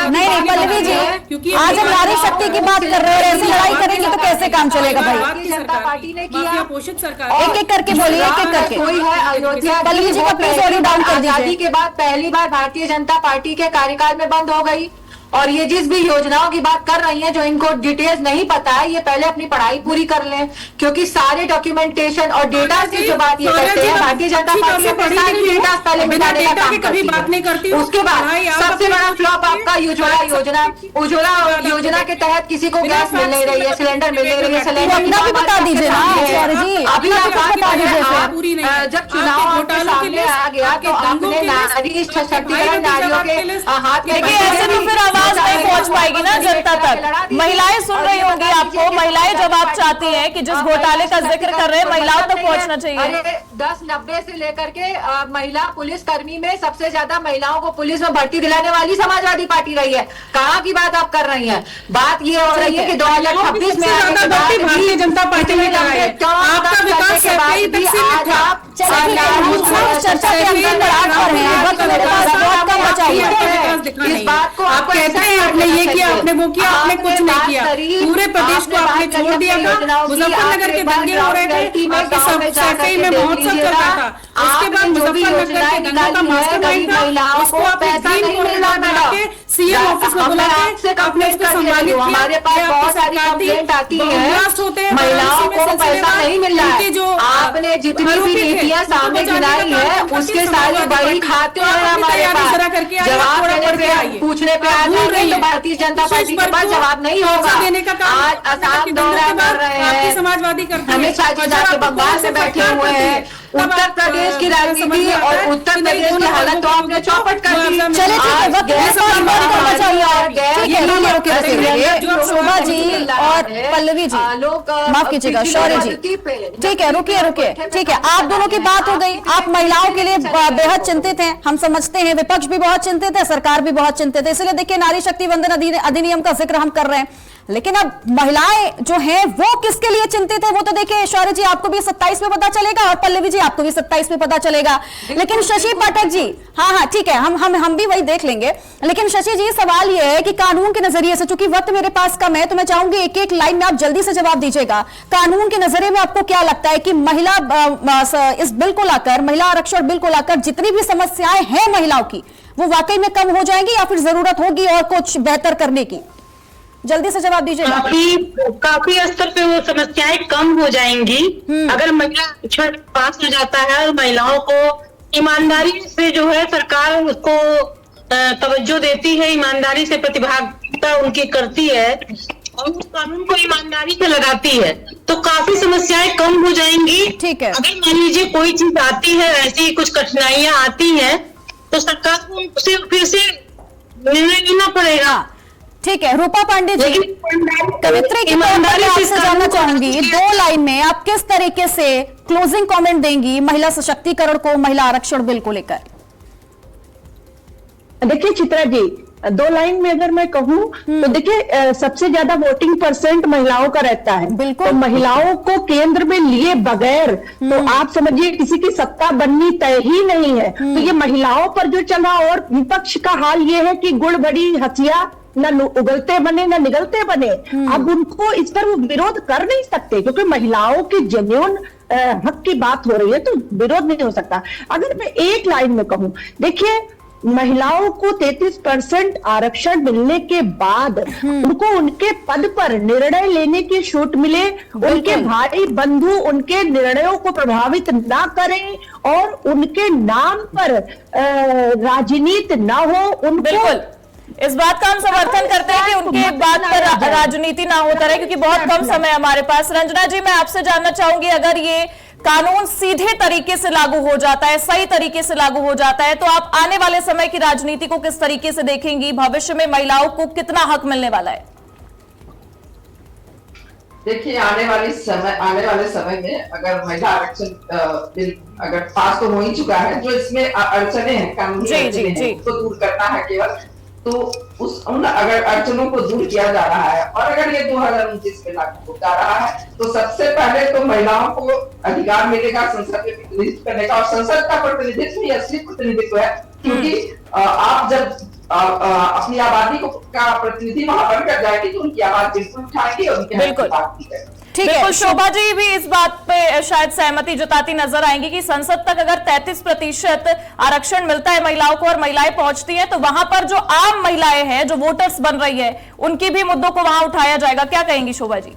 नहीं पल्लवी जी, आज हम नारी शक्ति की बात कर रहे हैं, ऐसी लड़ाई करेंगे तो कैसे काम चलेगा भाई? जनता पार्टी ने किया, पोषित सरकार एक एक करके बोलिए, एक एक करके। कोई है अयोध्या पल्लवी जी का डाउन कर दीजिए। आजादी के बाद पहली बार भारतीय जनता पार्टी के कार्यकाल में बंद हो गई। और ये जिस भी योजनाओं की बात कर रही हैं, जो इनको डिटेल्स नहीं पता है, ये पहले अपनी पढ़ाई पूरी कर लें, क्योंकि सारे डॉक्यूमेंटेशन और डेटा की जो बात ये करते हैं, भारतीय जनता पार्टी अपने सारे डेटा पहले मिटाने का काम करती है। उसके बाद सबसे बड़ा फ्लॉप आपका उज्ज्वला योजना। उज्ज्वला योजना के तहत किसी को गैस मिल नहीं रही है, सिलेंडर मिल नहीं रही है, सिलेंडर भी बता दीजिए ना। अभी आप बता दीजिए, जब चुनाव के सामने आ गया तो आपने नारी सशक्तिकरण, नारियों के हाथ में ऐसे तो फिर आवाज नहीं पहुंच पाएगी ना जनता तक। महिलाएं सुन रही होंगी आपको, महिलाएं जवाब चाहती हैं कि जिस घोटाले का जिक्र कर रहे हैं महिलाओं तक पहुंचना चाहिए। 10-90 से लेकर के महिला पुलिस कर्मी में सबसे ज्यादा महिलाओं को पुलिस में भर्ती दिलाने वाली समाजवादी पार्टी रही है। कहाँ की बात आप कर रही हैं? बात ये हो रही है कि 2026 में भारतीय जनता पार्टी ने कहा है आपका विकास के बाद भी आज आप चर्चा के अंदर इस बात को आप कहते हैं आपने ये किया, आपने वो किया, आपने कुछ नहीं किया, पूरे प्रदेश को आपने छोड़ दिया था। मुजफ्फरनगर के दंगे हो रहे थे, सफाई में महोत्सव चल रहा था, उसके बाद मुजफ्फरनगर के दंगों का मास्टरमाइंड था, उसको आपने 3 करोड़ बना के सीएम ऑफिस में बुला के आपने उसको संभालित किया। हमारे पास बहुत सारी कंप्लेंट आती है, महिलाओं को पैसा नहीं मिल रहा है। जो आपने जितनी भी नीतियां सामने गिनाई है, उसके सारे बड़ी खाते हैं हमारे पास। जवाब पूछने पे आ जाएंगे तो भारतीय जनता पार्टी के पास जवाब नहीं होगा। आज असम दौरा कर रहे हैं, समाजवादी करते अमित शाह जी जाके बंगाल में बैठे हुए हैं। उत्तर प्रदेश की राजनीति और उत्तर प्रदेश की हालत तो आपने चौपट कर दी। शोभा जी और पल्लवी जी, माफ कीजिएगा शौर्य जी, ठीक है रुकिए, ठीक है, आप दोनों की बात हो गई। आप महिलाओं के लिए बेहद चिंतित हैं, हम समझते हैं, विपक्ष भी बहुत चिंतित है, सरकार भी बहुत चिंतित है, इसलिए देखिए नारी शक्ति वंदन अधिनियम का जिक्र हम कर रहे हैं। लेकिन अब महिलाएं जो हैं वो किसके लिए चिंतित है, वो तो देखिए शौर्य जी आपको भी 27 में पता चलेगा और पल्लवी जी आपको भी 27 में पता चलेगा। लेकिन शशि पाठक जी, हाँ ठीक है, हम भी वही देख लेंगे। लेकिन शशि जी सवाल ये है कि कानून के नजरिए से, चूंकि वक्त मेरे पास कम है, तो मैं चाहूंगी एक एक लाइन में आप जल्दी से जवाब दीजिएगा। कानून के नजरिए में आपको क्या लगता है कि महिला इस बिल को लाकर, महिला आरक्षण बिल को लाकर जितनी भी समस्याएं हैं महिलाओं की, वो वाकई में कम हो जाएंगी या फिर जरूरत होगी और कुछ बेहतर करने की? जल्दी से जवाब दीजिए। काफी स्तर पे वो समस्याएं कम हो जाएंगी अगर महिला आरक्षण पास हो जाता है और महिलाओं को ईमानदारी से जो है सरकार उसको तवज्जो देती है, ईमानदारी से प्रतिभागिता उनकी करती है और उस कानून को ईमानदारी से लगाती है, तो काफी समस्याएं कम हो जाएंगी। ठीक है। अगर मान लीजिए कोई चीज आती है, ऐसी कुछ कठिनाइयां आती हैं, तो सरकार को उसे फिर से निर्णय लेना पड़ेगा। ठीक है, रूपा पांडे जी, कवित्री की आपसे जानना चाहूंगी 2 लाइन में आप किस तरीके से क्लोजिंग कमेंट देंगी महिला सशक्तिकरण को, महिला आरक्षण बिल को लेकर? देखिए चित्रा जी, 2 लाइन में अगर मैं कहूं तो देखिए सबसे ज्यादा वोटिंग % महिलाओं का रहता है। बिल्कुल। तो महिलाओं को केंद्र में लिए बगैर तो आप समझिए किसी की सत्ता बननी तय ही नहीं है। तो ये महिलाओं पर जो चला, और विपक्ष का हाल ये है कि गुड़ बड़ी हंसिया, न उगलते बने न निगलते बने। अब उनको इस पर वो विरोध कर नहीं सकते, क्योंकि महिलाओं के जेन्युइन हक की बात हो रही है, तो विरोध नहीं हो सकता। अगर मैं एक लाइन में कहूं, देखिए महिलाओं को 33% आरक्षण मिलने के बाद उनको उनके पद पर निर्णय लेने की छूट मिले, उनके भाई बंधु उनके निर्णयों को प्रभावित ना करें और उनके नाम पर राजनीति ना हो, उनको बिल्कुल इस बात का हम समर्थन करते हैं कि उनके बात पर राजनीति ना होता रहे, क्योंकि बहुत कम समय हमारे पास। रंजना जी, मैं आपसे जानना चाहूंगी, अगर ये कानून सीधे तरीके से लागू हो जाता है, सही तरीके से लागू हो जाता है, तो आप आने वाले समय की राजनीति को किस तरीके से देखेंगी? भविष्य में महिलाओं को कितना हक मिलने वाला है? देखिए, आने वाले समय में अगर महिला आरक्षण बिल अगर पास तो हो ही चुका है, जो इसमें अड़चने हैं, कानूनी अड़चने हैं, उसको दूर करना है केवल, तो उन अगर अड़चनों को दूर किया जा रहा है और अगर ये 2029 में लागू हो जा रहा है, तो सबसे पहले तो महिलाओं को अधिकार मिलेगा संसद में प्रतिनिधित्व करने का, और संसद का प्रतिनिधित्व ही असली प्रतिनिधित्व है, क्योंकि आप जब अपनी आबादी का प्रतिनिधि वहां बनकर जाएगी तो उनकी आवाज बिल्कुल उठाएंगे और उनकी बात की जाएगी। ठीक है, शोभा जी भी इस बात पे शायद सहमति जताती नजर आएंगी कि संसद तक अगर 33% आरक्षण मिलता है महिलाओं को और महिलाएं पहुंचती हैं, तो वहां पर जो आम महिलाएं हैं, जो वोटर्स बन रही है, उनकी भी मुद्दों को वहां उठाया जाएगा। क्या कहेंगी शोभा जी?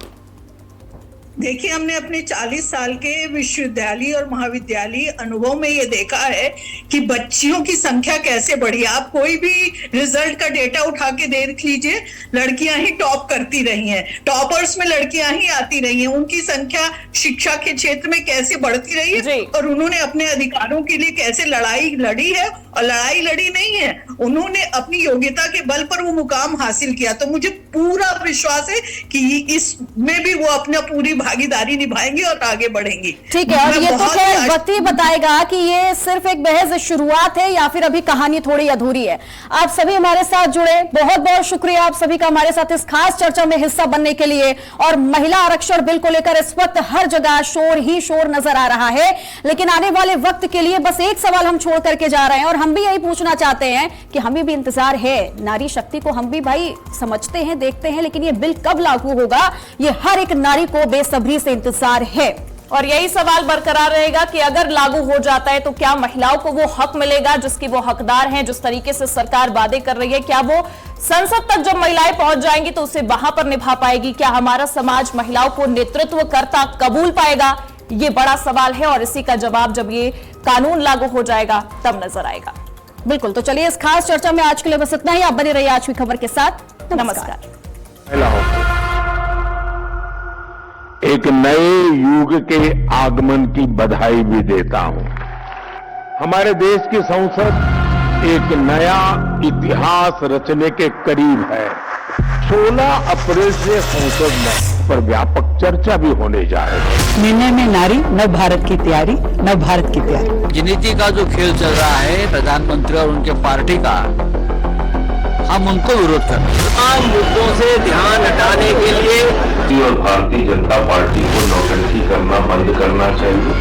देखिए, हमने अपने 40 साल के विश्वविद्यालय और महाविद्यालय अनुभव में ये देखा है कि बच्चियों की संख्या कैसे बढ़ी। आप कोई भी रिजल्ट का डेटा उठा के देख लीजिए, लड़कियां ही टॉप करती रही हैं, टॉपर्स में लड़कियां ही आती रही हैं, उनकी संख्या शिक्षा के क्षेत्र में कैसे बढ़ती रही है और उन्होंने अपने अधिकारों के लिए कैसे लड़ाई लड़ी है, और लड़ाई लड़ी नहीं है, उन्होंने अपनी योग्यता के बल पर वो मुकाम हासिल किया। तो मुझे पूरा विश्वास है कि इसमें भी वो अपना पूरी भागीदारी निभाएंगे और आगे बढ़ेंगे। ठीक है, और ये तो खैर वक्त ही बताएगा कि ये सिर्फ एक बहस शुरुआत है या फिर अभी कहानी थोड़ी अधूरी है। आप सभी हमारे साथ जुड़े, बहुत बहुत शुक्रिया आप सभी का हमारे साथ इस खास चर्चा में हिस्सा बनने के लिए। और महिला आरक्षण बिल को लेकर इस वक्त हर जगह शोर ही शोर नजर आ रहा है, लेकिन आने वाले वक्त के लिए बस एक सवाल हम छोड़ करके जा रहे हैं और हम भी यही पूछना चाहते हैं कि हमें भी इंतजार है, नारी शक्ति को हम भी भाई समझते हैं, देखते हैं, लेकिन ये बिल कब लागू होगा, ये हर एक नारी को बेसब्री से इंतजार है। और यही सवाल बरकरार रहेगा कि अगर लागू हो जाता है तो क्या महिलाओं को वो हक मिलेगा जिसकी वो हकदार हैं? जिस तरीके से सरकार वादे कर रही है, क्या वो संसद तक जब महिलाएं पहुंच जाएंगी तो उसे वहां पर निभा पाएगी? क्या हमारा समाज महिलाओं को नेतृत्व करता कबूल पाएगा? ये बड़ा सवाल है और इसी का जवाब जब ये कानून लागू हो जाएगा तब नजर आएगा। बिल्कुल, तो चलिए इस खास चर्चा में आज के लिए बस इतना ही। आप बने रहिए आज की खबर के साथ। नमस्कार। एक नए युग के आगमन की बधाई भी देता हूं। हमारे देश की संसद एक नया इतिहास रचने के करीब है। 16 अप्रैल से संसद में पर व्यापक चर्चा भी होने जा रही है। निर्णय में नारी, नव भारत की तैयारी, नव भारत की तैयारी। राजनीति का जो खेल चल रहा है प्रधानमंत्री और उनके पार्टी का, हम उनको विरोध कर रहे हैं। तमाम मुद्दों से ध्यान हटाने के लिए और भारतीय जनता पार्टी को नौटंकी करना बंद करना चाहिए।